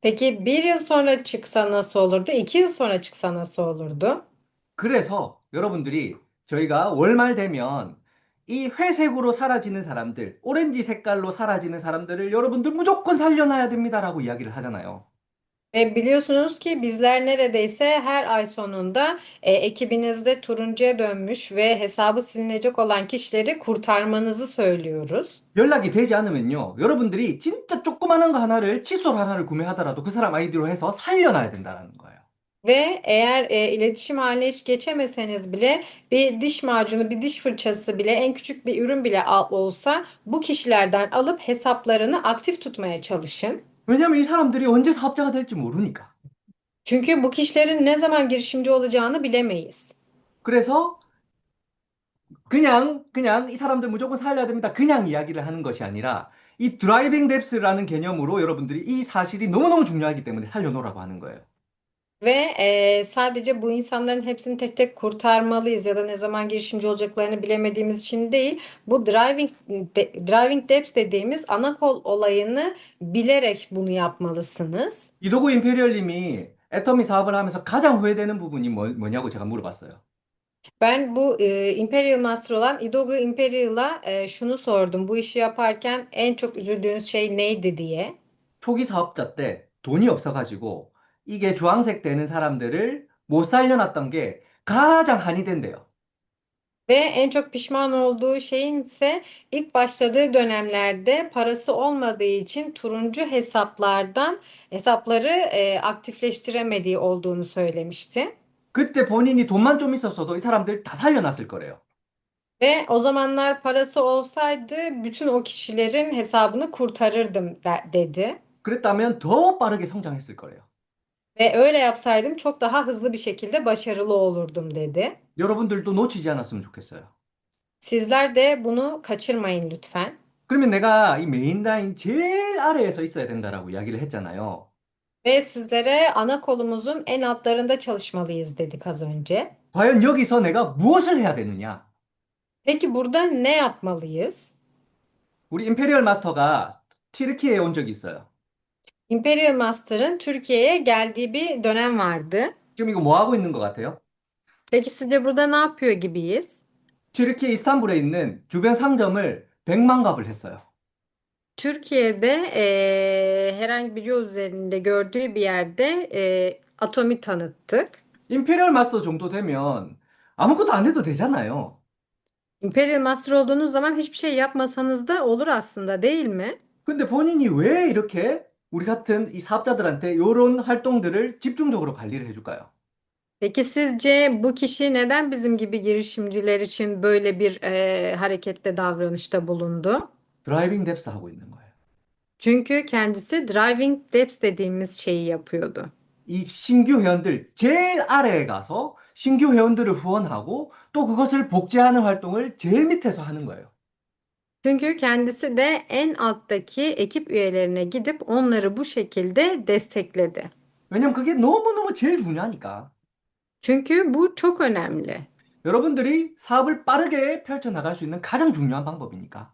Peki 1 yıl sonra çıksa nasıl olurdu? 2 yıl sonra çıksa nasıl olurdu? 그래서 여러분들이 저희가 월말 되면 이 회색으로 사라지는 sa람들, 오렌지 색깔로 사라지는 사람들을 여러분들 무조건 살려놔야 됩니다라고 이야기를 하잖아요. Ve biliyorsunuz ki bizler neredeyse her ay sonunda ekibinizde turuncuya dönmüş ve hesabı silinecek olan kişileri kurtarmanızı söylüyoruz. 연락이 되지 않으면요. 여러분들이 진짜 조그마한 거 하나를, 칫솔 하나를 구매하더라도 그 사람 아이디로 해서 살려놔야 된다는 거예요. Ve eğer iletişim haline hiç geçemeseniz bile bir diş macunu, bir diş fırçası bile, en küçük bir ürün bile olsa bu kişilerden alıp hesaplarını aktif tutmaya çalışın. 왜냐면 이 사람들이 언제 사업자가 될지 모르니까. Çünkü bu kişilerin ne zaman girişimci olacağını bilemeyiz. 그래서 그냥 이 사람들 무조건 살려야 됩니다. 그냥 이야기를 하는 것이 아니라 이 드라이빙 뎁스라는 개념으로 여러분들이 이 사실이 너무너무 중요하기 때문에 살려놓으라고 하는 거예요. Ve sadece bu insanların hepsini tek tek kurtarmalıyız ya da ne zaman girişimci olacaklarını bilemediğimiz için değil. Bu driving depth dediğimiz ana kol olayını bilerek bunu yapmalısınız. 이도구 임페리얼님이 애터미 사업을 하면서 가장 후회되는 부분이 뭐냐고 제가 물어봤어요. Ben bu Imperial Master olan Idogu Imperial'a şunu sordum. Bu işi yaparken en çok üzüldüğünüz şey neydi diye. 초기 사업자 때 돈이 없어가지고 이게 주황색 되는 사람들을 못 살려놨던 게 가장 한이 된대요. Ve en çok pişman olduğu şeyin ise ilk başladığı dönemlerde parası olmadığı için turuncu hesapları aktifleştiremediği olduğunu söylemişti. 그때 본인이 돈만 좀 있었어도 이 사람들 다 살려놨을 거래요. Ve o zamanlar parası olsaydı bütün o kişilerin hesabını kurtarırdım dedi. 그랬다면 더 빠르게 성장했을 거래요. Ve öyle yapsaydım çok daha hızlı bir şekilde başarılı olurdum dedi. 여러분들도 놓치지 않았으면 좋겠어요. Sizler de bunu kaçırmayın lütfen. 그러면 내가 이 메인 라인 제일 아래에서 있어야 된다라고 이야기를 했잖아요. Ve sizlere ana kolumuzun en altlarında çalışmalıyız dedik az önce. 과연 여기서 내가 무엇을 해야 되느냐? Peki burada ne yapmalıyız? 우리 임페리얼 마스터가 튀르키예에 온 적이 있어요. Imperial Master'ın Türkiye'ye geldiği bir dönem vardı. 지금 이거 뭐 하고 있는 것 같아요? Peki sizce burada ne yapıyor gibiyiz? 튀르키예 이스탄불에 있는 주변 상점을 100만 갑을 했어요. Türkiye'de herhangi bir yol üzerinde gördüğü bir yerde Atom'i tanıttık. 임페리얼 마스터 정도 되면 아무것도 안 해도 되잖아요. Imperial Master olduğunuz zaman hiçbir şey yapmasanız da olur aslında değil mi? 근데 본인이 왜 이렇게 우리 같은 이 사업자들한테 이런 활동들을 집중적으로 관리를 해줄까요? Peki sizce bu kişi neden bizim gibi girişimciler için böyle bir harekette davranışta bulundu? 드라이빙 뎁스 하고 있는 거예요. Çünkü kendisi driving depth dediğimiz şeyi yapıyordu. 이 신규 회원들 제일 아래에 가서 신규 회원들을 후원하고 또 그것을 복제하는 활동을 제일 밑에서 하는 거예요. Çünkü kendisi de en alttaki ekip üyelerine gidip onları bu şekilde destekledi. 왜냐면 그게 너무너무 제일 중요하니까. Çünkü bu çok önemli. 여러분들이 사업을 빠르게 펼쳐나갈 수 있는 가장 중요한 방법이니까.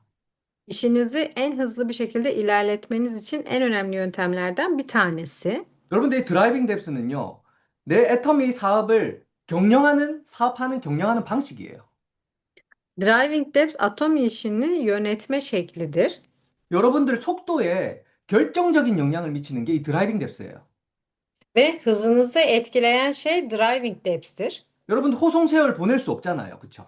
İşinizi en hızlı bir şekilde ilerletmeniz için en önemli yöntemlerden bir tanesi. 여러분들이 드라이빙 뎁스는요, 내 애터미 사업을 사업하는 경영하는 방식이에요. Driving Depth Atomi işini yönetme şeklidir. 여러분들 속도에 결정적인 영향을 미치는 게 이 드라이빙 뎁스예요. Ve hızınızı etkileyen şey Driving Depth'tir. 여러분 호송 세월 보낼 수 없잖아요. 그쵸?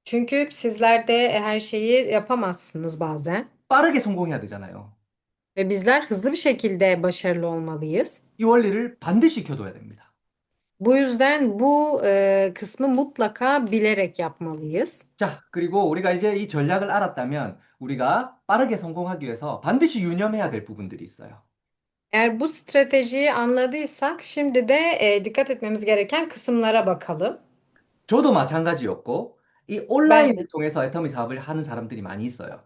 Çünkü sizler de her şeyi yapamazsınız bazen. 빠르게 성공해야 되잖아요. Ve bizler hızlı bir şekilde başarılı olmalıyız. 이 원리를 반드시 익혀둬야 됩니다. Bu yüzden bu kısmı mutlaka bilerek yapmalıyız. 자, 그리고 우리가 이제 이 전략을 알았다면 우리가 빠르게 성공하기 위해서 반드시 유념해야 될 부분들이 있어요. Eğer bu stratejiyi anladıysak şimdi de dikkat etmemiz gereken kısımlara bakalım. 저도 마찬가지였고, 이 Ben de. 온라인을 통해서 애터미 사업을 하는 사람들이 많이 있어요.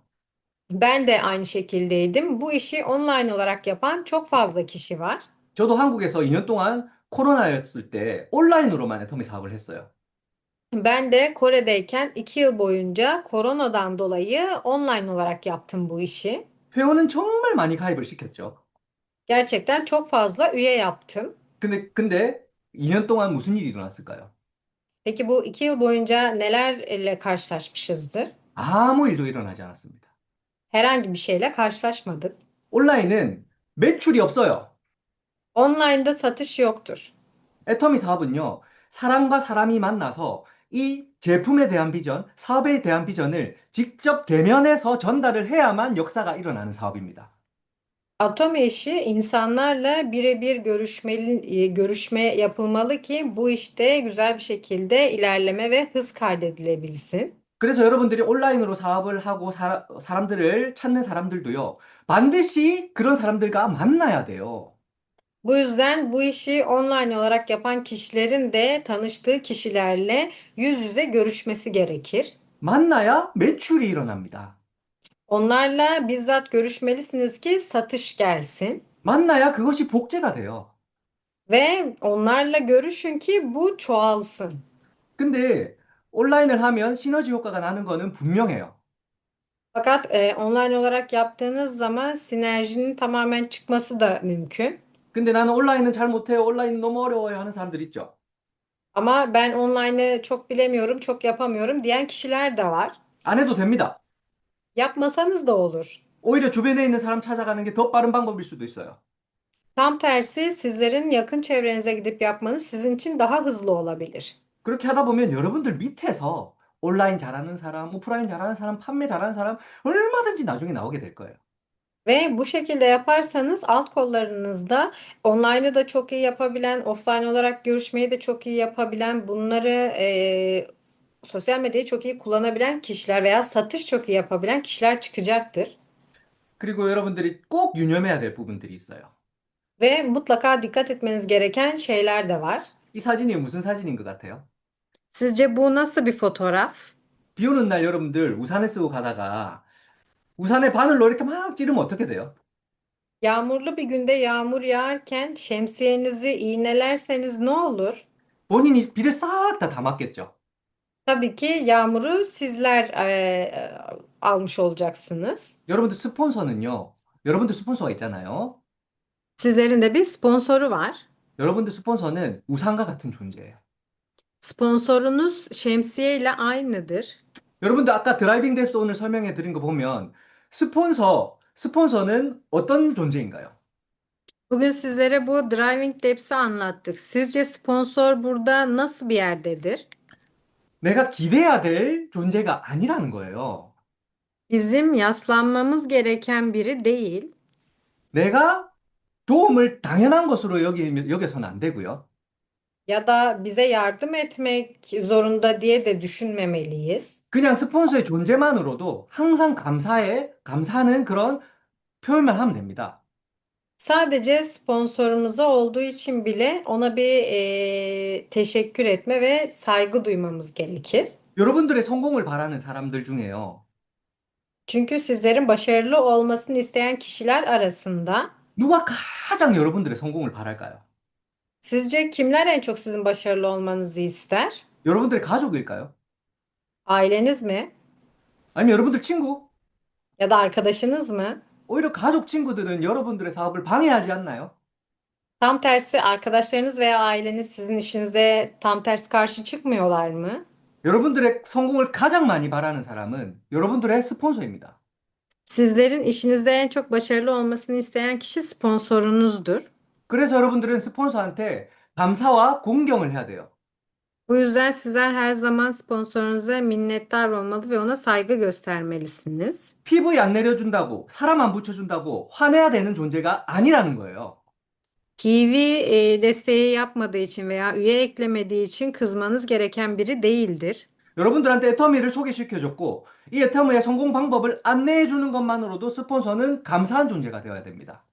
Ben de aynı şekildeydim. Bu işi online olarak yapan çok fazla kişi var. 저도 한국에서 2년 동안 코로나였을 때 온라인으로만 애터미 사업을 했어요. Ben de Kore'deyken 2 yıl boyunca koronadan dolayı online olarak yaptım bu işi. 회원은 정말 많이 가입을 시켰죠. Gerçekten çok fazla üye yaptım. 근데 2년 동안 무슨 일이 일어났을까요? Peki bu 2 yıl boyunca nelerle karşılaşmışızdır? 아무 일도 일어나지 않았습니다. herhangi bir şeyle karşılaşmadık. 온라인은 매출이 없어요. Online'da satış yoktur. 애터미 사업은요, 사람과 사람이 만나서 이 제품에 대한 비전, 사업에 대한 비전을 직접 대면해서 전달을 해야만 역사가 일어나는 사업입니다. Atomi işi insanlarla birebir görüşme yapılmalı ki bu işte güzel bir şekilde ilerleme ve hız kaydedilebilsin. 그래서 여러분들이 온라인으로 사업을 하고 사람들을 찾는 사람들도요, 반드시 그런 사람들과 만나야 돼요. Bu yüzden bu işi online olarak yapan kişilerin de tanıştığı kişilerle yüz yüze görüşmesi gerekir. 만나야 매출이 일어납니다. Onlarla bizzat görüşmelisiniz ki satış gelsin. 만나야 그것이 복제가 돼요. Ve onlarla görüşün ki bu çoğalsın. 근데 온라인을 하면 시너지 효과가 나는 거는 분명해요. Fakat online olarak yaptığınız zaman sinerjinin tamamen çıkması da mümkün. 근데 나는 온라인은 잘 못해요. 온라인 너무 어려워요 하는 사람들 있죠. Ama ben online'ı çok bilemiyorum, çok yapamıyorum diyen kişiler de var. 안 해도 됩니다. Yapmasanız da olur. 오히려 주변에 있는 사람 찾아가는 게 더 빠른 방법일 수도 있어요. Tam tersi sizlerin yakın çevrenize gidip yapmanız sizin için daha hızlı olabilir. 그렇게 하다 보면 여러분들 밑에서 온라인 잘하는 사람, 오프라인 잘하는 사람, 판매 잘하는 사람 얼마든지 나중에 나오게 될 거예요. Ve bu şekilde yaparsanız alt kollarınızda online'ı da çok iyi yapabilen, offline olarak görüşmeyi de çok iyi yapabilen, bunları sosyal medyayı çok iyi kullanabilen kişiler veya satış çok iyi yapabilen kişiler çıkacaktır. 그리고 여러분들이 꼭 유념해야 될 부분들이 있어요. Ve mutlaka dikkat etmeniz gereken şeyler de var. 이 사진이 무슨 사진인 것 같아요? Sizce bu nasıl bir fotoğraf? 비 오는 날 여러분들 우산을 쓰고 가다가 우산에 바늘로 이렇게 막 찌르면 어떻게 돼요? Yağmurlu bir günde yağmur yağarken şemsiyenizi iğnelerseniz ne olur? 본인이 비를 싹 다 담았겠죠. Tabii ki yağmuru sizler almış olacaksınız. 여러분들 스폰서는요. 여러분들 스폰서가 있잖아요. Sizlerin de bir sponsoru var. 여러분들 스폰서는 우산과 같은 존재예요. Sponsorunuz şemsiye ile aynıdır. 여러분들 아까 드라이빙 뎁스 오늘 설명해 드린 거 보면 스폰서는 어떤 존재인가요? Bugün sizlere bu Driving Labs'i anlattık. Sizce sponsor burada nasıl bir yerdedir? 내가 기대해야 될 존재가 아니라는 거예요. Bizim yaslanmamız gereken biri değil 내가 도움을 당연한 것으로 여겨서는 안 되고요. ya da bize yardım etmek zorunda diye de düşünmemeliyiz. 그냥 스폰서의 존재만으로도 항상 감사하는 그런 표현만 하면 됩니다. Sadece sponsorumuza olduğu için bile ona bir teşekkür etme ve saygı duymamız gerekir. 여러분들의 성공을 바라는 사람들 중에요. Çünkü sizlerin başarılı olmasını isteyen kişiler arasında 누가 가장 여러분들의 성공을 바랄까요? sizce kimler en çok sizin başarılı olmanızı ister? 여러분들의 가족일까요? Aileniz mi? 아니면 여러분들 친구? Ya da arkadaşınız mı? 오히려 가족 친구들은 여러분들의 사업을 방해하지 않나요? Tam tersi arkadaşlarınız veya aileniz sizin işinize tam tersi karşı çıkmıyorlar mı? 여러분들의 성공을 가장 많이 바라는 사람은 여러분들의 스폰서입니다. Sizlerin işinizde en çok başarılı olmasını isteyen kişi sponsorunuzdur. 그래서 여러분들은 스폰서한테 감사와 공경을 해야 돼요. Bu yüzden sizler her zaman sponsorunuza minnettar olmalı ve ona saygı göstermelisiniz. 피부에 안 내려준다고, 사람 안 붙여준다고 화내야 되는 존재가 아니라는 거예요. Kiwi desteği yapmadığı için veya üye eklemediği için kızmanız gereken biri değildir. 여러분들한테 애터미를 소개시켜줬고, 이 애터미의 성공 방법을 안내해주는 것만으로도 스폰서는 감사한 존재가 되어야 됩니다.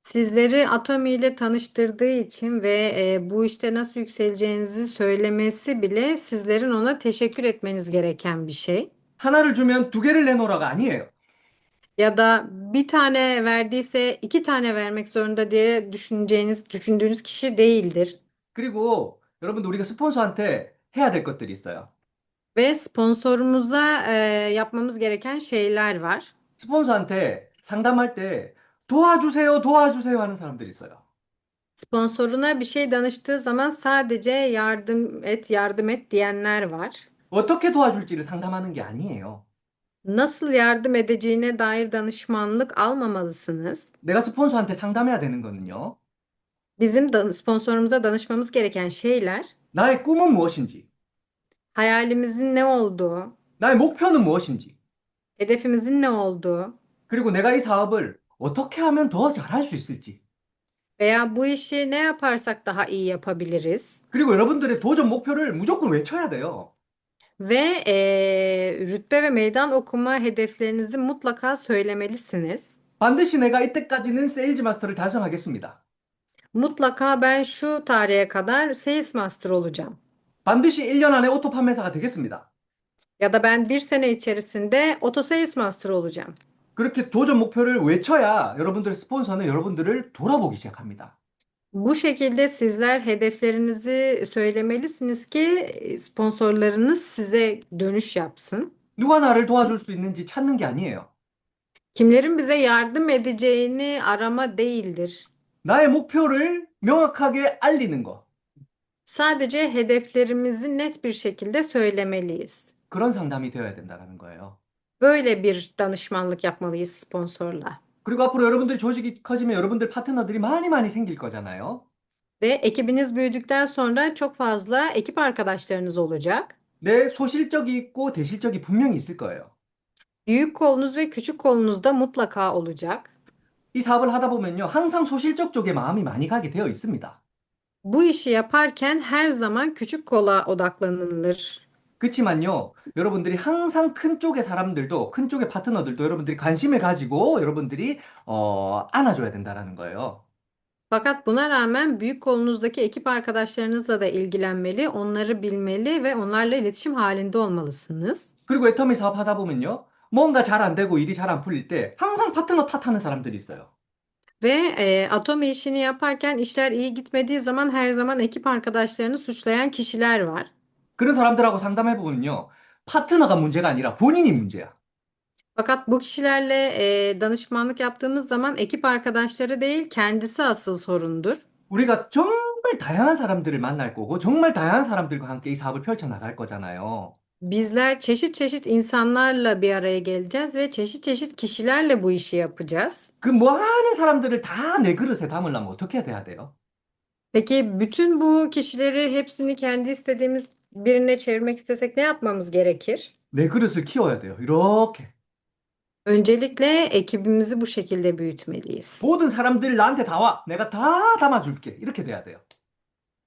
Sizleri Atomi ile tanıştırdığı için ve bu işte nasıl yükseleceğinizi söylemesi bile sizlerin ona teşekkür etmeniz gereken bir şey. 하나를 주면 두 개를 내놓으라가 아니에요. Ya da bir tane verdiyse iki tane vermek zorunda diye düşündüğünüz kişi değildir. 그리고 여러분들 우리가 스폰서한테 해야 될 것들이 있어요. Ve sponsorumuza yapmamız gereken şeyler var. 스폰서한테 상담할 때 도와주세요, 도와주세요 하는 사람들이 있어요. Sponsoruna bir şey danıştığı zaman sadece yardım et, yardım et diyenler var. 어떻게 도와줄지를 상담하는 게 아니에요. Nasıl yardım edeceğine dair danışmanlık almamalısınız. 내가 스폰서한테 상담해야 되는 거는요. Bizim sponsorumuza danışmamız gereken şeyler, 나의 꿈은 무엇인지, hayalimizin ne olduğu, 나의 목표는 무엇인지, hedefimizin ne olduğu 그리고 내가 이 사업을 어떻게 하면 더 잘할 수 있을지, veya bu işi ne yaparsak daha iyi yapabiliriz 그리고 여러분들의 도전 목표를 무조건 외쳐야 돼요. ve rütbe ve meydan okuma hedeflerinizi mutlaka söylemelisiniz. 반드시 내가 이때까지는 세일즈 마스터를 달성하겠습니다. Mutlaka ben şu tarihe kadar Sales Master olacağım. 반드시 1년 안에 오토 판매사가 되겠습니다. Ya da ben bir sene içerisinde Auto Sales Master olacağım. 그렇게 도전 목표를 외쳐야 여러분들의 스폰서는 여러분들을 돌아보기 시작합니다. Bu şekilde sizler hedeflerinizi söylemelisiniz ki sponsorlarınız size dönüş yapsın. 누가 나를 도와줄 수 있는지 찾는 게 아니에요. Kimlerin bize yardım edeceğini arama değildir. 나의 목표를 명확하게 알리는 거. Sadece hedeflerimizi net bir şekilde söylemeliyiz. 그런 상담이 되어야 된다는 거예요. Böyle bir danışmanlık yapmalıyız sponsorla. 그리고 앞으로 여러분들이 조직이 커지면 여러분들 파트너들이 많이 많이 생길 거잖아요. Ve ekibiniz büyüdükten sonra çok fazla ekip arkadaşlarınız olacak. 내 소실적이 있고 대실적이 분명히 있을 거예요. Büyük kolunuz ve küçük kolunuz da mutlaka olacak. 이 사업을 하다 보면요. 항상 소실적 쪽에 마음이 많이 가게 되어 있습니다. Bu işi yaparken her zaman küçük kola odaklanılır. 그렇지만요. 여러분들이 항상 큰 쪽의 사람들도 큰 쪽의 파트너들도 여러분들이 관심을 가지고 여러분들이 안아줘야 된다라는 거예요. Fakat buna rağmen büyük kolunuzdaki ekip arkadaşlarınızla da ilgilenmeli, onları bilmeli ve onlarla iletişim halinde olmalısınız. 그리고 애터미 사업 하다 보면요. 뭔가 잘 안 되고 일이 잘 안 풀릴 때 항상 파트너 탓하는 사람들이 있어요. Ve Atomi işini yaparken işler iyi gitmediği zaman her zaman ekip arkadaşlarını suçlayan kişiler var. 그런 사람들하고 상담해 보면요. 파트너가 문제가 아니라 본인이 문제야. Fakat bu kişilerle danışmanlık yaptığımız zaman ekip arkadaşları değil, kendisi asıl sorundur. 우리가 정말 다양한 사람들을 만날 거고 정말 다양한 사람들과 함께 이 사업을 펼쳐 나갈 거잖아요. Bizler çeşit çeşit insanlarla bir araya geleceğiz ve çeşit çeşit kişilerle bu işi yapacağız. 그 많은 사람들을 다 내 그릇에 담으려면 어떻게 돼야 돼요? Peki bütün bu kişileri hepsini kendi istediğimiz birine çevirmek istesek ne yapmamız gerekir? 내 그릇을 키워야 돼요. 이렇게. Öncelikle ekibimizi bu şekilde büyütmeliyiz. 모든 사람들 나한테 다 와. 내가 다 담아줄게. 이렇게 돼야 돼요.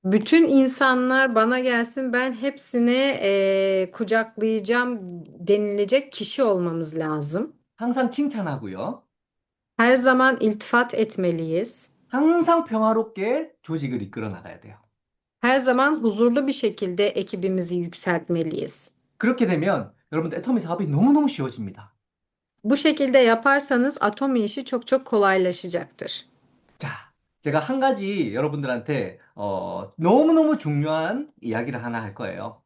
Bütün insanlar bana gelsin, ben hepsini kucaklayacağım denilecek kişi olmamız lazım. 항상 칭찬하고요. Her zaman iltifat etmeliyiz. 항상 평화롭게 조직을 이끌어 나가야 돼요. Her zaman huzurlu bir şekilde ekibimizi yükseltmeliyiz. 그렇게 되면 여러분들 애터미 사업이 너무너무 쉬워집니다. Bu şekilde yaparsanız Atomi işi çok çok kolaylaşacaktır. 자, 제가 한 가지 여러분들한테 너무너무 중요한 이야기를 하나 할 거예요.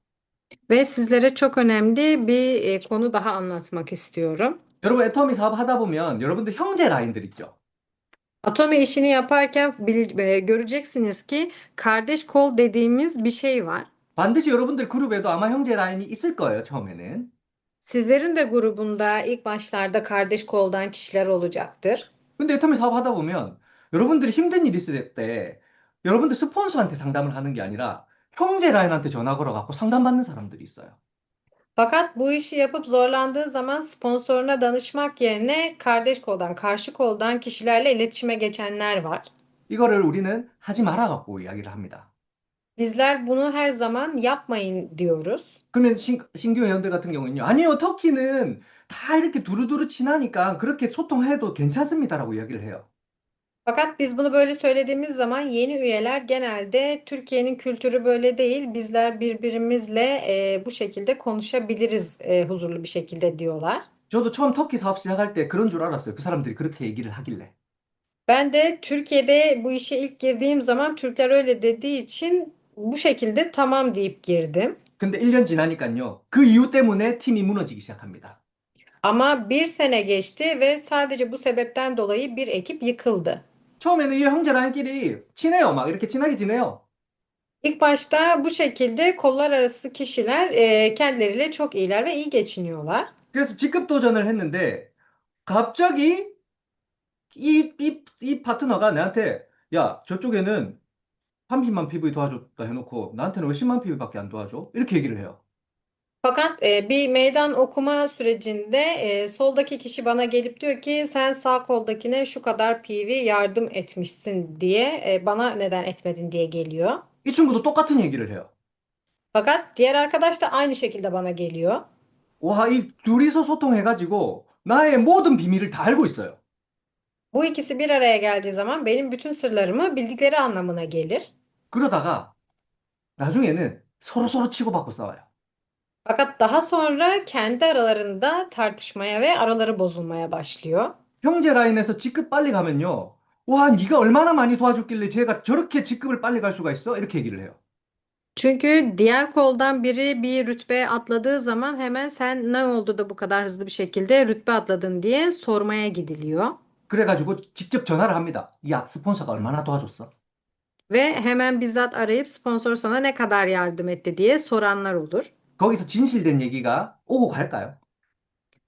Ve sizlere çok önemli bir konu daha anlatmak istiyorum. 여러분 애터미 사업 하다 보면 여러분들 형제 라인들 있죠? Atomi işini yaparken göreceksiniz ki kardeş kol dediğimiz bir şey var. 반드시 여러분들 그룹에도 아마 형제 라인이 있을 거예요, 처음에는. Sizlerin de grubunda ilk başlarda kardeş koldan kişiler olacaktır. 근데 애터미 사업 하다 보면 여러분들이 힘든 일 있을 때 여러분들 스폰서한테 상담을 하는 게 아니라 형제 라인한테 전화 걸어갖고 상담받는 사람들이 있어요. Fakat bu işi yapıp zorlandığı zaman sponsoruna danışmak yerine kardeş koldan, karşı koldan kişilerle iletişime geçenler var. 이거를 우리는 하지 말아갖고 이야기를 합니다. Bizler bunu her zaman yapmayın diyoruz. 그러면 신규 회원들 같은 경우는요. 아니요, 터키는 다 이렇게 두루두루 친하니까 그렇게 소통해도 괜찮습니다라고 이야기를 해요. Fakat biz bunu böyle söylediğimiz zaman yeni üyeler genelde Türkiye'nin kültürü böyle değil, bizler birbirimizle bu şekilde konuşabiliriz huzurlu bir şekilde diyorlar. 저도 처음 터키 사업 시작할 때 그런 줄 알았어요. 그 사람들이 그렇게 얘기를 하길래. Ben de Türkiye'de bu işe ilk girdiğim zaman Türkler öyle dediği için bu şekilde tamam deyip girdim. 근데 1년 지나니까요. 그 이유 때문에 팀이 무너지기 시작합니다. Ama bir sene geçti ve sadece bu sebepten dolayı bir ekip yıkıldı. 처음에는 이 형제 라인끼리 친해요. 막 이렇게 친하게 지내요. İlk başta bu şekilde kollar arası kişiler kendileriyle çok iyiler ve iyi geçiniyorlar. 그래서 직급 도전을 했는데 갑자기 이 파트너가 나한테 야, 저쪽에는 30만 PV 도와줬다 해놓고 나한테는 왜 10만 PV밖에 안 도와줘? 이렇게 얘기를 해요. Fakat bir meydan okuma sürecinde soldaki kişi bana gelip diyor ki sen sağ koldakine şu kadar PV yardım etmişsin diye bana neden etmedin diye geliyor. 이 친구도 똑같은 얘기를 해요. Fakat diğer arkadaş da aynı şekilde bana geliyor. 와, 이 둘이서 소통해가지고 나의 모든 비밀을 다 알고 있어요. Bu ikisi bir araya geldiği zaman benim bütün sırlarımı bildikleri anlamına gelir. 그러다가 나중에는 서로 치고받고 싸워요. Fakat daha sonra kendi aralarında tartışmaya ve araları bozulmaya başlıyor. 형제 라인에서 직급 빨리 가면요. 와, 네가 얼마나 많이 도와줬길래 쟤가 저렇게 직급을 빨리 갈 수가 있어? 이렇게 얘기를 해요. Çünkü diğer koldan biri bir rütbe atladığı zaman hemen sen ne oldu da bu kadar hızlı bir şekilde rütbe atladın diye sormaya gidiliyor. 그래가지고 직접 전화를 합니다. 야, 스폰서가 얼마나 도와줬어? Ve hemen bizzat arayıp sponsor sana ne kadar yardım etti diye soranlar olur. 거기서 진실된 얘기가 오고 갈까요?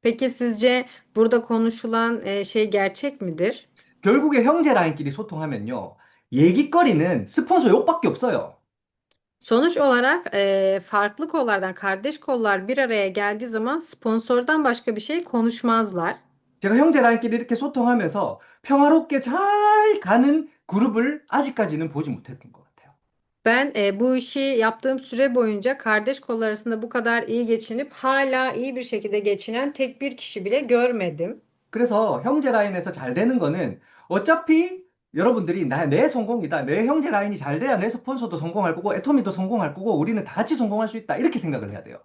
Peki sizce burada konuşulan şey gerçek midir? 결국에 형제 라인끼리 소통하면요. 얘기거리는 스폰서 욕밖에 없어요. Sonuç olarak farklı kollardan kardeş kollar bir araya geldiği zaman sponsordan başka bir şey konuşmazlar. 제가 형제 라인끼리 이렇게 소통하면서 평화롭게 잘 가는 그룹을 아직까지는 보지 못했던 것 같아요. Ben bu işi yaptığım süre boyunca kardeş kollar arasında bu kadar iyi geçinip hala iyi bir şekilde geçinen tek bir kişi bile görmedim. 그래서 형제 라인에서 잘 되는 거는 어차피 여러분들이 내 성공이다. 내 형제 라인이 잘 돼야 내 스폰서도 성공할 거고, 애토미도 성공할 거고, 우리는 다 같이 성공할 수 있다. 이렇게 생각을 해야 돼요.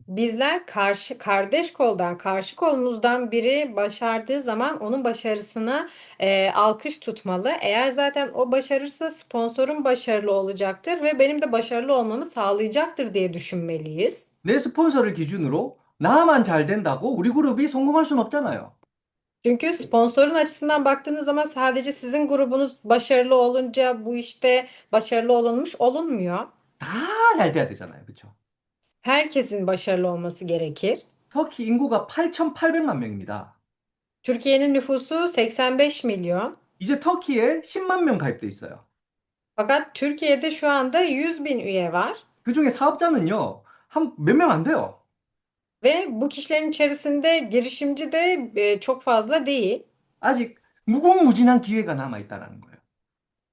Bizler kardeş koldan karşı kolumuzdan biri başardığı zaman onun başarısına alkış tutmalı. Eğer zaten o başarırsa sponsorun başarılı olacaktır ve benim de başarılı olmamı sağlayacaktır diye düşünmeliyiz. 내 스폰서를 기준으로 나만 잘 된다고 우리 그룹이 성공할 순 없잖아요. Çünkü sponsorun açısından baktığınız zaman sadece sizin grubunuz başarılı olunca bu işte başarılı olunmuş olunmuyor. 다 잘 돼야 되잖아요. 그렇죠? Herkesin başarılı olması gerekir. 터키 인구가 8,800만 명입니다. Türkiye'nin nüfusu 85 milyon. 이제 터키에 10만 명 가입돼 있어요. Fakat Türkiye'de şu anda 100 bin üye var. 그중에 사업자는요, 한 몇 명 안 돼요. Ve bu kişilerin içerisinde girişimci de çok fazla değil. 아직 무궁무진한 기회가 남아 있다라는 거예요.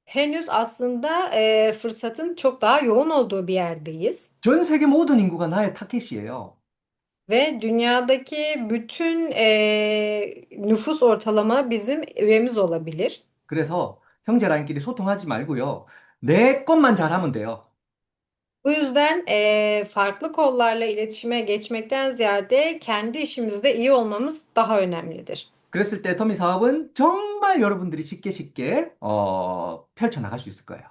Henüz aslında fırsatın çok daha yoğun olduğu bir yerdeyiz. 전 세계 모든 인구가 나의 타겟이에요. Ve dünyadaki bütün nüfus ortalama bizim üyemiz olabilir. 그래서 형제 라인끼리 소통하지 말고요. 내 것만 잘하면 돼요. Bu yüzden farklı kollarla iletişime geçmekten ziyade kendi işimizde iyi olmamız daha önemlidir. 그랬을 때 터미 사업은 정말 여러분들이 쉽게 펼쳐나갈 수 있을 거예요.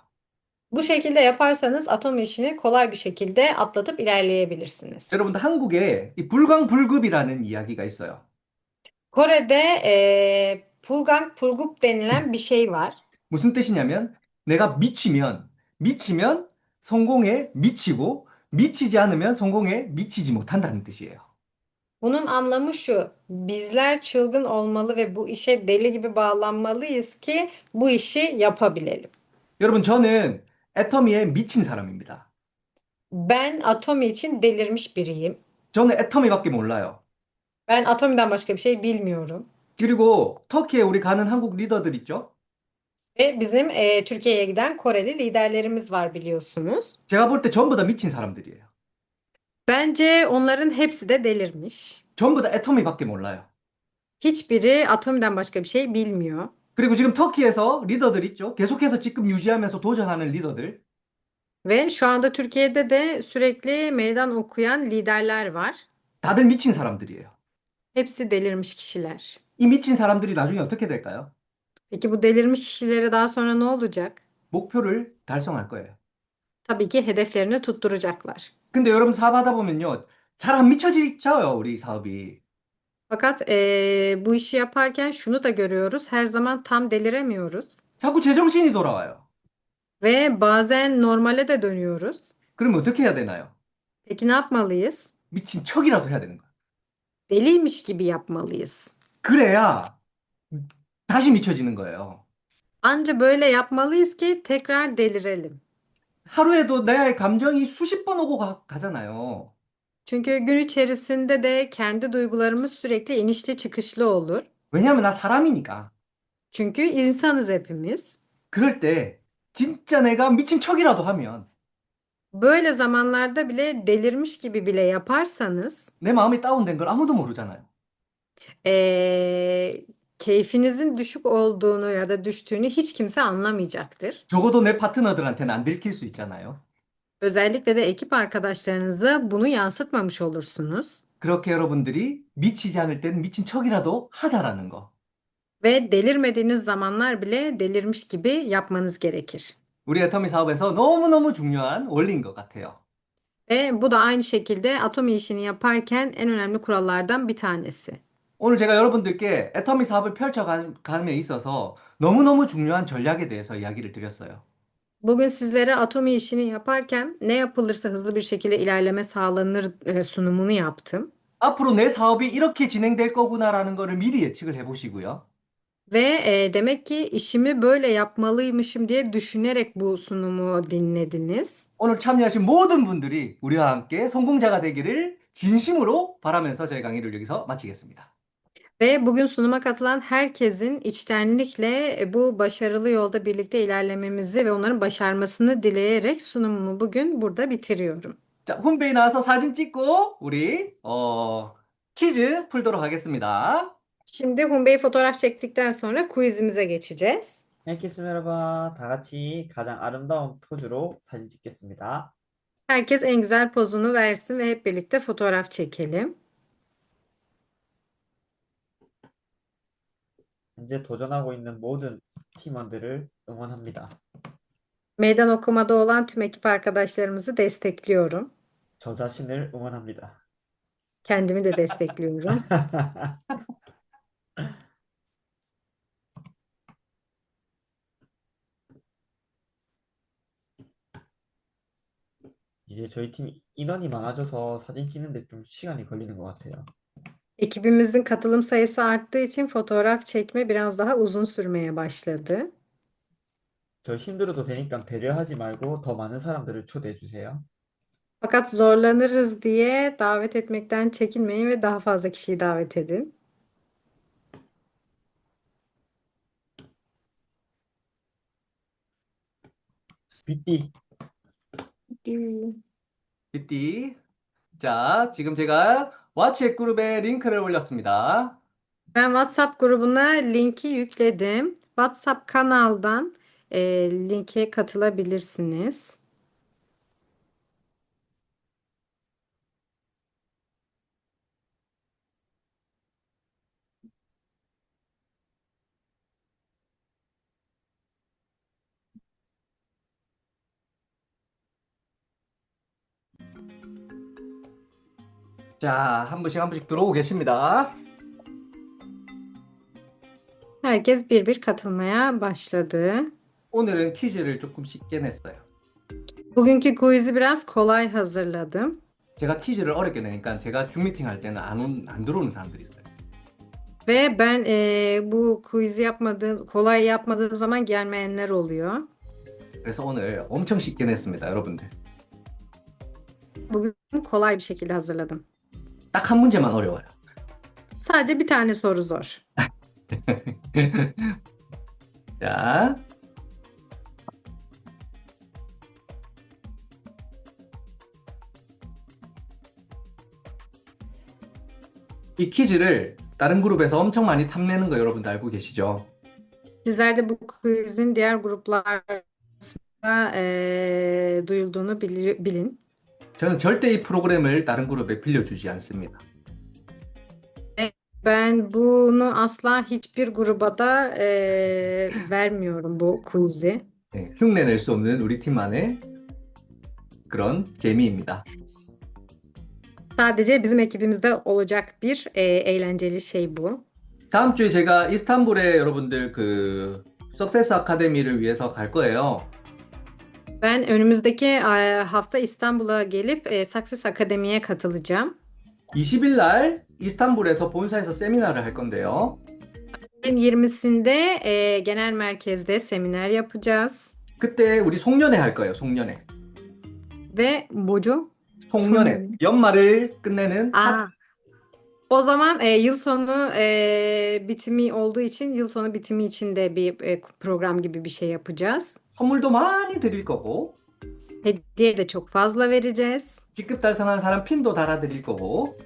Bu şekilde yaparsanız atom işini kolay bir şekilde atlatıp ilerleyebilirsiniz. 여러분들 한국에 이 불광불급이라는 이야기가 있어요. Kore'de pulgang pulgup denilen bir şey var. 무슨 뜻이냐면 내가 미치면 성공에 미치고 미치지 않으면 성공에 미치지 못한다는 뜻이에요. Bunun anlamı şu: bizler çılgın olmalı ve bu işe deli gibi bağlanmalıyız ki bu işi yapabilelim. 여러분 저는 애터미에 미친 사람입니다. Ben Atomi için delirmiş biriyim. 저는 애터미밖에 몰라요. Ben Atomi'den başka bir şey bilmiyorum. 그리고 터키에 우리 가는 한국 리더들 있죠? Ve bizim Türkiye'ye giden Koreli liderlerimiz var biliyorsunuz. 제가 볼 때 전부 다 미친 사람들이에요. Bence onların hepsi de delirmiş. 전부 다 애터미밖에 몰라요. Hiçbiri Atomi'den başka bir şey bilmiyor. 그리고 지금 터키에서 리더들 있죠? 계속해서 직급 유지하면서 도전하는 리더들. Ve şu anda Türkiye'de de sürekli meydan okuyan liderler var. 다들 미친 사람들이에요. Hepsi delirmiş kişiler. 이 미친 사람들이 나중에 어떻게 될까요? Peki bu delirmiş kişilere daha sonra ne olacak? 목표를 달성할 거예요. Tabii ki hedeflerini tutturacaklar. 근데 여러분 사업하다 보면요. 잘 안 미쳐지죠, 우리 사업이. Fakat bu işi yaparken şunu da görüyoruz. Her zaman tam deliremiyoruz. 자꾸 제정신이 돌아와요. Ve bazen normale de dönüyoruz. 그러면 어떻게 해야 되나요? Peki ne yapmalıyız? 미친 척이라도 해야 되는 거야. Deliymiş gibi yapmalıyız. 그래야 다시 미쳐지는 거예요. Anca böyle yapmalıyız ki tekrar delirelim. 하루에도 내 감정이 수십 번 오고 가잖아요. Çünkü gün içerisinde de kendi duygularımız sürekli inişli çıkışlı olur. 왜냐하면 나 사람이니까. Çünkü insanız hepimiz. 그럴 때 진짜 내가 미친 척이라도 하면 Böyle zamanlarda bile delirmiş gibi bile yaparsanız, 내 마음이 다운된 걸 아무도 모르잖아요. eee, keyfinizin düşük olduğunu ya da düştüğünü hiç kimse anlamayacaktır. 적어도 내 파트너들한테는 안 들킬 수 있잖아요. Özellikle de ekip arkadaşlarınıza bunu yansıtmamış olursunuz. 그렇게 여러분들이 미치지 않을 땐 미친 척이라도 하자라는 거. Ve delirmediğiniz zamanlar bile delirmiş gibi yapmanız gerekir. 우리 애터미 사업에서 너무너무 중요한 원리인 것 같아요. Ve bu da aynı şekilde Atomi işini yaparken en önemli kurallardan bir tanesi. 오늘 제가 여러분들께 애터미 사업을 펼쳐감에 있어서 너무너무 중요한 전략에 대해서 이야기를 드렸어요. Bugün sizlere Atomi işini yaparken ne yapılırsa hızlı bir şekilde ilerleme sağlanır sunumunu yaptım. 앞으로 내 사업이 이렇게 진행될 거구나라는 거를 미리 예측을 해보시고요. Ve demek ki işimi böyle yapmalıymışım diye düşünerek bu sunumu dinlediniz. 오늘 참여하신 모든 분들이 우리와 함께 성공자가 되기를 진심으로 바라면서 저희 강의를 여기서 마치겠습니다. Ve bugün sunuma katılan herkesin içtenlikle bu başarılı yolda birlikte ilerlememizi ve onların başarmasını dileyerek sunumumu bugün burada bitiriyorum. 자, 홈페이지 나와서 사진 찍고 우리 퀴즈 풀도록 하겠습니다. Şimdi Humbei fotoğraf çektikten sonra quizimize geçeceğiz. 헬키스 메라바 다 같이 가장 아름다운 포즈로 사진 찍겠습니다. Herkes en güzel pozunu versin ve hep birlikte fotoğraf çekelim. 현재 도전하고 있는 모든 팀원들을 응원합니다. Meydan okumada olan tüm ekip arkadaşlarımızı destekliyorum. 저 자신을 응원합니다. Kendimi de destekliyorum. 이제 저희 팀 인원이 많아져서 사진 찍는데 좀 시간이 걸리는 것 같아요. Ekibimizin katılım sayısı arttığı için fotoğraf çekme biraz daha uzun sürmeye başladı. 저 힘들어도 되니까 배려하지 말고 더 많은 사람들을 초대해 주세요. Fakat zorlanırız diye davet etmekten çekinmeyin ve daha fazla kişiyi davet edin. 빗띠 띠띠. 자, 지금 제가 왓츠앱 그룹에 링크를 올렸습니다. Ben WhatsApp grubuna linki yükledim. WhatsApp kanaldan linke katılabilirsiniz. 자, 한 분씩 들어오고 계십니다. Herkes bir bir katılmaya başladı. 오늘은 퀴즈를 조금 쉽게 냈어요. Bugünkü quiz'i biraz kolay hazırladım. 제가 퀴즈를 어렵게 내니까 제가 줌 미팅 할 때는 안 들어오는 사람들이 있어요. Ve ben bu quiz'i kolay yapmadığım zaman gelmeyenler oluyor. 그래서 오늘 엄청 쉽게 냈습니다, 여러분들. Bugün kolay bir şekilde hazırladım. 딱 한 문제만 어려워요. Sadece bir tane soru zor. 자, 이 퀴즈를 다른 그룹에서 엄청 많이 탐내는 거 여러분들 알고 계시죠? Sizler de bu quizin diğer gruplarda duyulduğunu bilin. 저는 절대 이 프로그램을 다른 그룹에 빌려주지 않습니다. Ben bunu asla hiçbir gruba da vermiyorum bu quiz'i. 네, 흉내낼 수 없는 우리 팀만의 그런 재미입니다. Sadece bizim ekibimizde olacak bir eğlenceli şey bu. 다음 주에 제가 이스탄불에 여러분들 그 석세스 아카데미를 위해서 갈 거예요. Ben önümüzdeki hafta İstanbul'a gelip Success Akademi'ye katılacağım. 20일 날 이스탄불에서 본사에서 세미나를 할 건데요. En 20'sinde genel merkezde seminer yapacağız. 그때 우리 송년회 할 거예요, 송년회. Ve Bocu 송년회. 송년. 연말을 끝내는 파티. Aa, o zaman yıl sonu bitimi olduğu için yıl sonu bitimi için de bir program gibi bir şey yapacağız. 선물도 많이 드릴 거고, Hediye de çok fazla vereceğiz. 직급 달성한 사람 핀도 달아드릴 거고,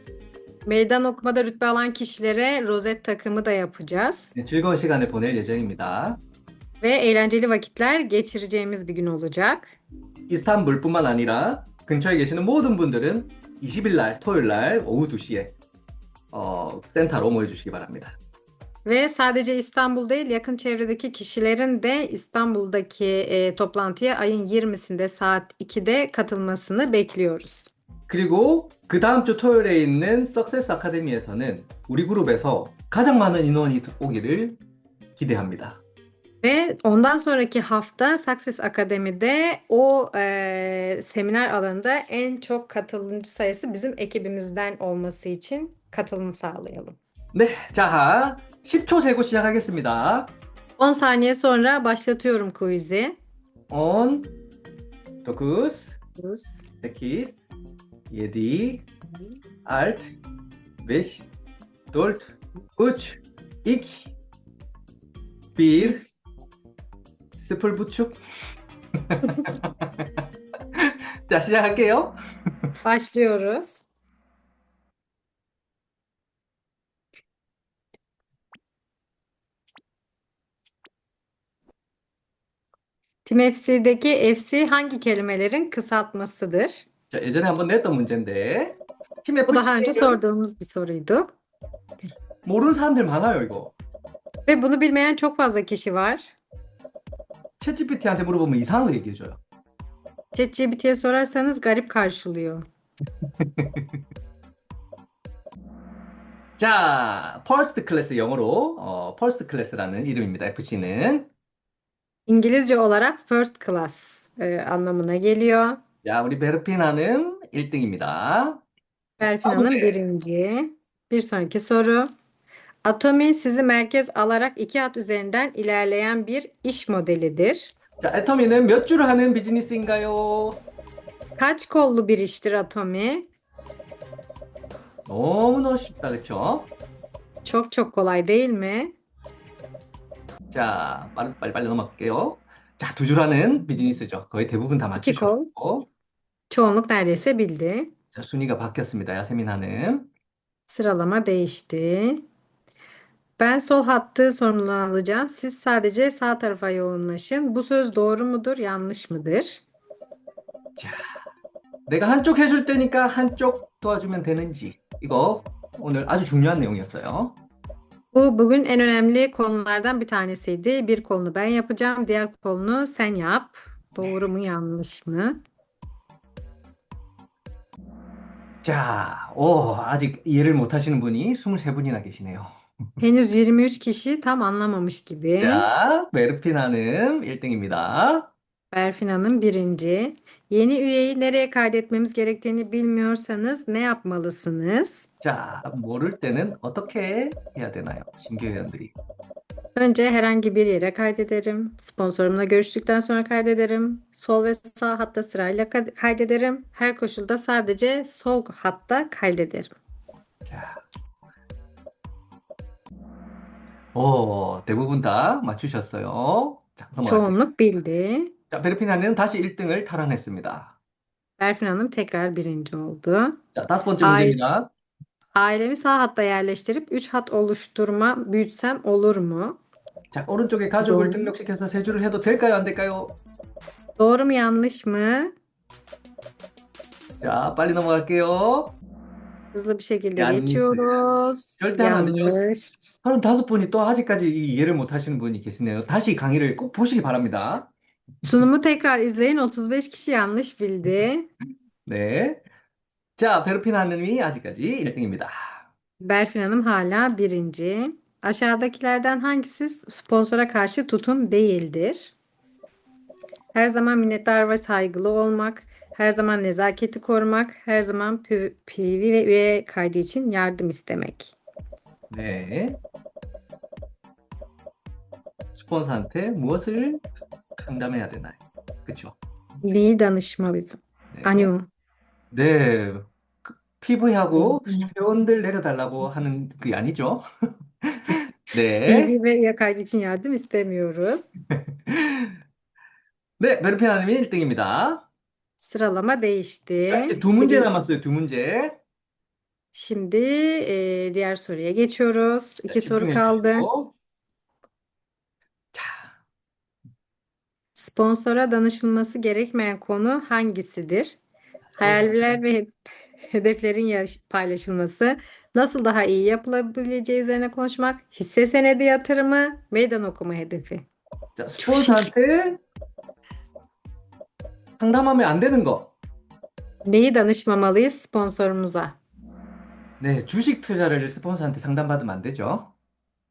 Meydan okumada rütbe alan kişilere rozet takımı da yapacağız. 네, 즐거운 시간을 보낼 예정입니다. Ve eğlenceli vakitler geçireceğimiz bir gün olacak. 이스탄불뿐만 아니라 근처에 계시는 모든 분들은 20일 날 토요일 날 오후 2시에 센터로 모여주시기 바랍니다. Ve sadece İstanbul değil, yakın çevredeki kişilerin de İstanbul'daki toplantıya ayın 20'sinde saat 2'de katılmasını bekliyoruz. 그리고 그 다음 주 토요일에 있는 석세스 아카데미에서는 우리 그룹에서 가장 많은 인원이 오기를 기대합니다. Ve ondan sonraki hafta Success Akademi'de o seminer alanında en çok katılımcı sayısı bizim ekibimizden olması için katılım sağlayalım. 네, 자, 10초 세고 시작하겠습니다. 10 saniye sonra başlatıyorum quiz'i. 10, 9, 8, 7, 8, 5, 4, 3, 2, 1, 스풀 부축. 자, 시작할게요. Başlıyoruz. Tim FC'deki FC hangi kelimelerin kısaltmasıdır? 자, 예전에 한번 냈던 문제인데, 팀 Bu daha önce FC는 sorduğumuz bir soruydu. 모르는 사람들 많아요, 이거. Ve bunu bilmeyen çok fazla kişi var. 챗GPT한테 물어보면 이상한 거 얘기해줘요. ChatGPT'ye sorarsanız garip karşılıyor. 자, 퍼스트 클래스 영어로 퍼스트 클래스라는 이름입니다. FC는. İngilizce olarak first class anlamına geliyor. 자, 우리 베르피나는 1등입니다. Berfin Hanım birinci. Bir sonraki soru. Atomi sizi merkez alarak iki hat üzerinden ilerleyen bir iş modelidir. 자, 애터미는 몇 주를 하는 비즈니스인가요? Kaç kollu bir iştir Atomi? 너무너무 쉽다, 그쵸? Çok çok kolay değil mi? 자, 빨리 넘어갈게요. 자, 두 줄 하는 비즈니스죠. 거의 대부분 다 İki kol. 맞추셨고. Çoğunluk neredeyse bildi. 자, 순위가 바뀌었습니다. 야세민 hanım. Sıralama değişti. Ben sol hattı sorumluluğunu alacağım. Siz sadece sağ tarafa yoğunlaşın. Bu söz doğru mudur, yanlış mıdır? 자, 내가 한쪽 해줄 때니까 한쪽 도와주면 되는지. 이거 오늘 아주 중요한 내용이었어요. Bu bugün en önemli konulardan bir tanesiydi. Bir kolunu ben yapacağım, diğer kolunu sen yap. Doğru mu, yanlış mı? 자, 아직 이해를 못 하시는 분이 23분이나 계시네요. Henüz 23 kişi tam anlamamış gibi. 자, 메르핀 hanım 1등입니다. Berfin Hanım birinci. Yeni üyeyi nereye kaydetmemiz gerektiğini bilmiyorsanız ne yapmalısınız? 자, 모를 때는 어떻게 해야 되나요? 신규 회원들이. Önce herhangi bir yere kaydederim. Sponsorumla görüştükten sonra kaydederim. Sol ve sağ hatta sırayla kaydederim. Her koşulda sadece sol hatta kaydederim. 자, 대부분 다 맞추셨어요. 자, 넘어갈게요. Çoğunluk bildi. 자, 베르핀 hanım 다시 1등을 탈환했습니다. Berfin Hanım tekrar birinci oldu. 자, 다섯 번째 Ay- 문제입니다. Ailemi sağ hatta yerleştirip 3 hat oluşturma büyütsem olur mu? 자, 오른쪽에 가족을 너무- 등록시켜서 세 줄을 해도 될까요? 안 될까요? Doğru mu, yanlış mı? 자, 빨리 넘어갈게요. Hızlı bir şekilde Yanlış. geçiyoruz. 절대 안 돼요. Yanlış. 35분이 또 아직까지 이해를 못 하시는 분이 계시네요. 다시 강의를 꼭 보시기 바랍니다. Sunumu tekrar izleyin. 35 kişi yanlış bildi. 네. 자, 베르핀 hanım이 아직까지 1등입니다. Berfin Hanım hala birinci. Aşağıdakilerden hangisi sponsora karşı tutum değildir? Her zaman minnettar ve saygılı olmak, her zaman nezaketi korumak, her zaman PV ve üye kaydı için yardım istemek. 네. 스폰서한테 무엇을 상담해야 되나요? 그쵸? Neyi danışmalıyız? 네. Anu. 네. PV하고 회원들 내려달라고 하는 그게 아니죠? 네. PV ve üye kaydı için yardım istemiyoruz. 네, 베르피아님이 1등입니다. Sıralama 자, değişti. 이제 두 문제 남았어요. 두 문제. Şimdi diğer soruya geçiyoruz. 자, İki soru 집중해 kaldı. 주시고. 자, Sponsora danışılması gerekmeyen konu hangisidir? 스폰서. Hayaller ve hedeflerin paylaşılması, nasıl daha iyi yapılabileceği üzerine konuşmak, hisse senedi yatırımı, meydan okuma hedefi. 자, 주식. 스폰서한테 상담하면 안 되는 거. Neyi danışmamalıyız sponsorumuza? 네, 주식 투자를 스폰서한테 상담받으면 안 되죠.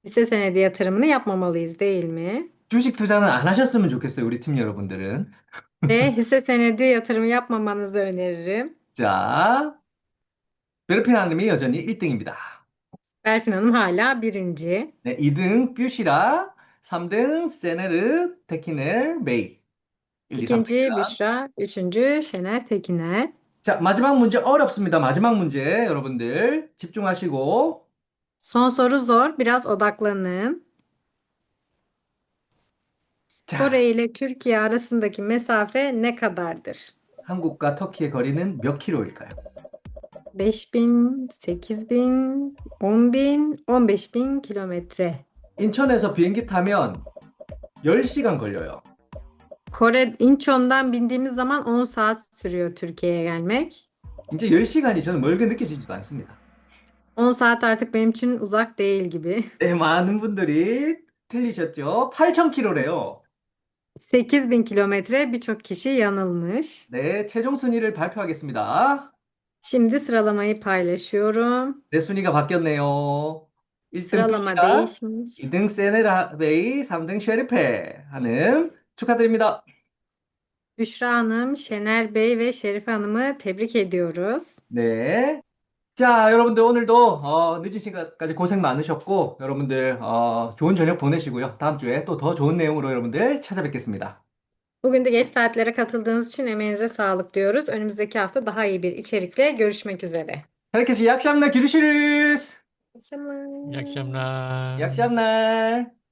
Hisse senedi yatırımını yapmamalıyız değil mi? 주식 투자는 안 하셨으면 좋겠어요, 우리 팀 여러분들은. Ve hisse senedi yatırımı yapmamanızı öneririm. 자, 베르피아님이 여전히 1등입니다. Berfin Hanım hala birinci. 네, 2등 뷰시라, 3등 세네르, 테키넬, 메이. 1, 2, 3등입니다. İkinci Büşra, üçüncü Şener Tekiner. 자, 마지막 문제 어렵습니다. 마지막 문제, 여러분들. 집중하시고. Son soru zor, biraz odaklanın. 자, Kore ile Türkiye arasındaki mesafe ne kadardır? 한국과 터키의 거리는 몇 킬로일까요? 5.000, 8.000, 10.000, 15.000 kilometre. 인천에서 비행기 타면 10시간 걸려요. Kore Incheon'dan bindiğimiz zaman 10 saat sürüyor Türkiye'ye gelmek. 이제 10시간이 저는 멀게 느껴지지도 않습니다. 10 saat artık benim için uzak değil gibi. 네, 많은 분들이 틀리셨죠? 8,000킬로래요. 8.000 kilometre, birçok kişi yanılmış. 네, 최종 순위를 발표하겠습니다. Şimdi sıralamayı paylaşıyorum. 네, 순위가 바뀌었네요. 1등 Sıralama 푸시라, değişmiş. 2등 세네라베이, 3등 쉐리페 하는 축하드립니다. Büşra Hanım, Şener Bey ve Şerife Hanım'ı tebrik ediyoruz. 네. 자, 여러분들 오늘도 늦은 시간까지 고생 많으셨고, 여러분들 좋은 저녁 보내시고요. 다음 주에 또 더 좋은 내용으로 여러분들 찾아뵙겠습니다. Bugün de geç saatlere katıldığınız için emeğinize sağlık diyoruz. Önümüzdeki hafta daha iyi bir içerikle görüşmek üzere. Herkese iyi akşamlar, görüşürüz. İyi akşamlar. İyi akşamlar. İyi akşamlar.